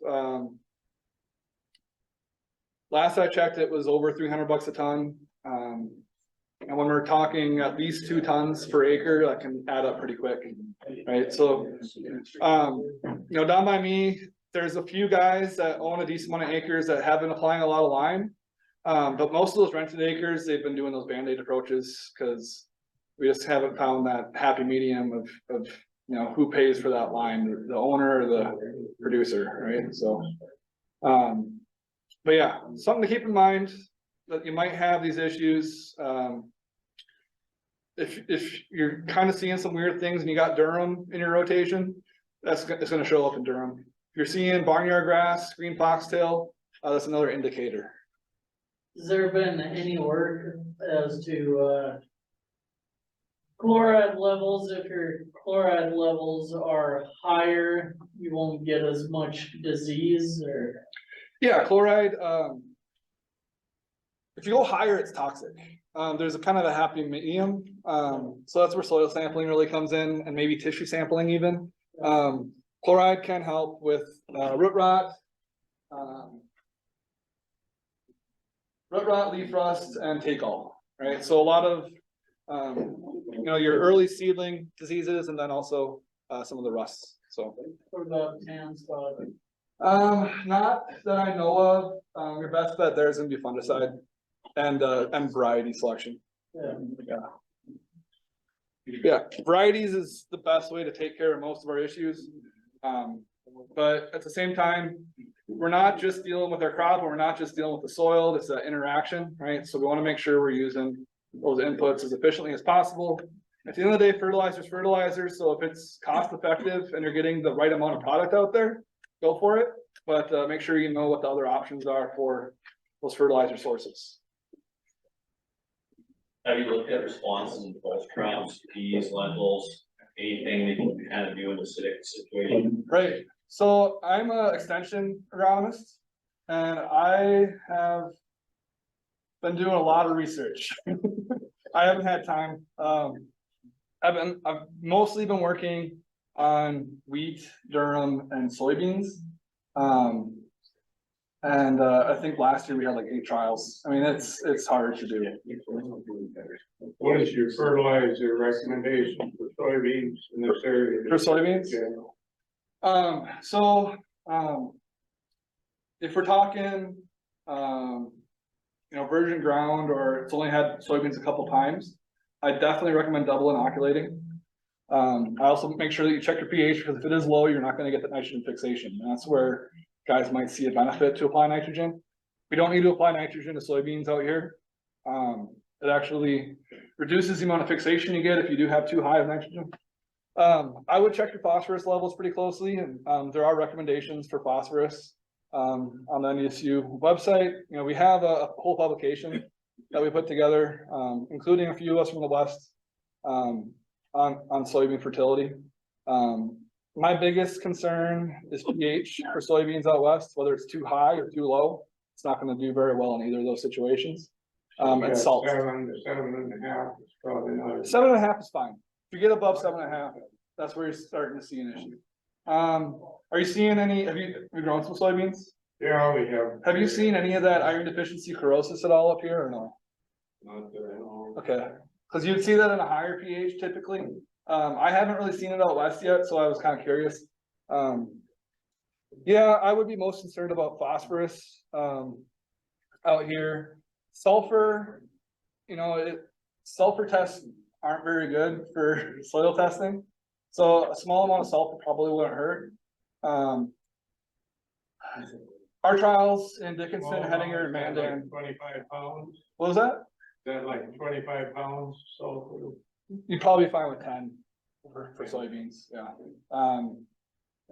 Last I checked, it was over $300 a ton. And when we're talking at least 2 tons per acre, that can add up pretty quick, right? So, down by me, there's a few guys that own a decent amount of acres that have been applying a lot of lime. But most of those rented acres, they've been doing those Band-Aid approaches because we just haven't found that happy medium of who pays for that lime, the owner or the producer, right? So, but yeah, something to keep in mind that you might have these issues. If you're kind of seeing some weird things and you got Durham in your rotation, it's going to show up in Durham. If you're seeing barnyard grass, green foxtail, that's another indicator. Has there been any work as to chloride levels? If your chloride levels are higher, you won't get as much disease or? Yeah, chloride, if you go higher, it's toxic. There's a kind of a happy medium. So that's where soil sampling really comes in and maybe tissue sampling even. Chloride can help with root rot, leaf rust, and take all, right? So a lot of, your early seedling diseases and then also some of the rusts, so. What about tan spot? Not that I know of. Your best bet there is gonna be fungicide and variety selection. Yeah, varieties is the best way to take care of most of our issues. But at the same time, we're not just dealing with our crop, and we're not just dealing with the soil. It's an interaction, right? So we want to make sure we're using those inputs as efficiently as possible. At the end of the day, fertilizers. So if it's cost effective and you're getting the right amount of product out there, go for it. But make sure you know what the other options are for those fertilizer sources. Have you looked at response in both crops, peas, lentils, anything that you can kind of do in a acidic situation? Right. So I'm an extension agronomist and I have been doing a lot of research. I haven't had time. I've mostly been working on wheat, durum, and soybeans. I think last year we had like 8 trials. I mean, it's hard to do. What is your fertilizer recommendation for soybeans in this area? For soybeans? Yeah. if we're talking, virgin ground, or it's only had soybeans a couple times, I definitely recommend double inoculating. I also make sure that you check your pH, because if it is low, you're not gonna get the nitrogen fixation. And that's where guys might see a benefit to apply nitrogen. We don't need to apply nitrogen to soybeans out here. It actually reduces the amount of fixation you get if you do have too high of nitrogen. I would check your phosphorus levels pretty closely, and there are recommendations for phosphorus on the NDSU website. We have a whole publication that we put together, including a few of us from the West, on soybean fertility. My biggest concern is pH for soybeans out West, whether it's too high or too low. It's not going to do very well in either of those situations. And salt. 7 to 7.5 is probably not. 7.5 is fine. If you get above 7.5, that's where you're starting to see an issue. Are you seeing any, have you grown some soybeans? Yeah, we have. Have you seen any of that iron deficiency corrosis at all up here, or no? Not that I know. Okay, because you'd see that in a higher pH typically. I haven't really seen it out West yet, so I was kind of curious. Yeah, I would be most concerned about phosphorus out here. Sulfur, sulfur tests aren't very good for soil testing. So a small amount of sulfur probably wouldn't hurt. Our trials in Dickinson, Hettinger, and Mandan. 25 pounds. What was that? Is that like 25 pounds? So You'd probably be fine with 10 for soybeans, yeah.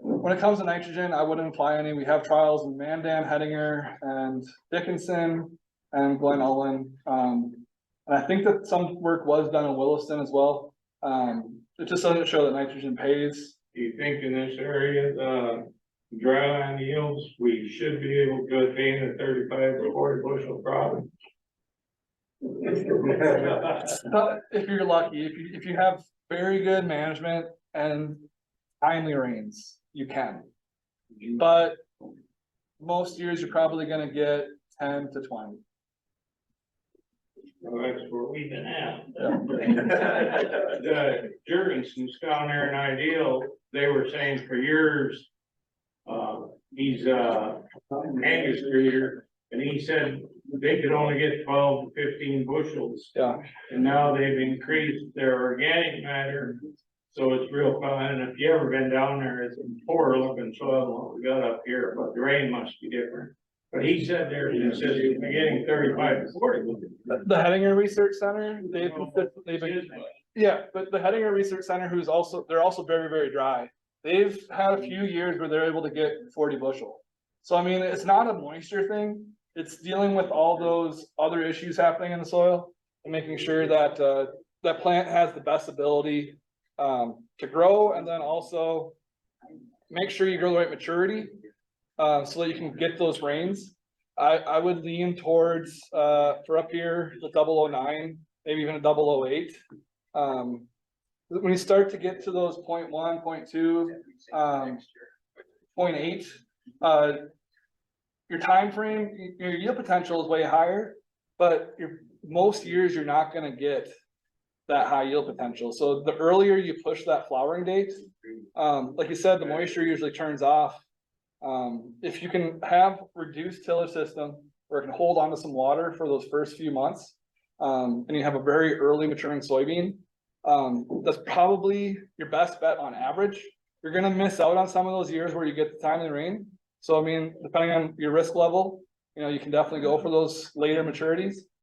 When it comes to nitrogen, I wouldn't apply any. We have trials in Mandan, Hettinger, and Dickinson, and Glen Ullin. And I think that some work was done in Williston as well. It just doesn't show that nitrogen pays. do you think in this area, dryland yields, we should be able to attain a 35 to 40 bushel crop? If you're lucky, if you have very good management and timely rains, you can. But most years you're probably gonna get 10 to 20. Well, that's where we've been at. The Jurgensen's down there in Ideal, they were saying for years, he's Angus breeder, and he said they could only get 12 to 15 bushels. Yeah. And now they've increased their organic matter, so it's real fun. And if you ever been down there, it's a poor looking soil what we got up here, but the rain must be different. But he said they're consistently getting 35 to 40. The Hettinger Research Center, they've been, yeah, but the Hettinger Research Center, they're also very, very dry. They've had a few years where they're able to get 40 bushel. So I mean, it's not a moisture thing. It's dealing with all those other issues happening in the soil and making sure that that plant has the best ability to grow, and then also make sure you grow the right maturity so that you can get those rains. I would lean towards for up here the 009, maybe even a 008. When you start to get to those 0.1, 0.2, 0.8, your time frame, your yield potential is way higher, but most years you're not going to get that high yield potential. So the earlier you push that flowering date, like you said, the moisture usually turns off. If you can have reduced tillage system where it can hold on to some water for those first few months, and you have a very early maturing soybean, that's probably your best bet on average. You're going to miss out on some of those years where you get the timely rain. So, I mean, depending on your risk level, you can definitely go for those later maturities.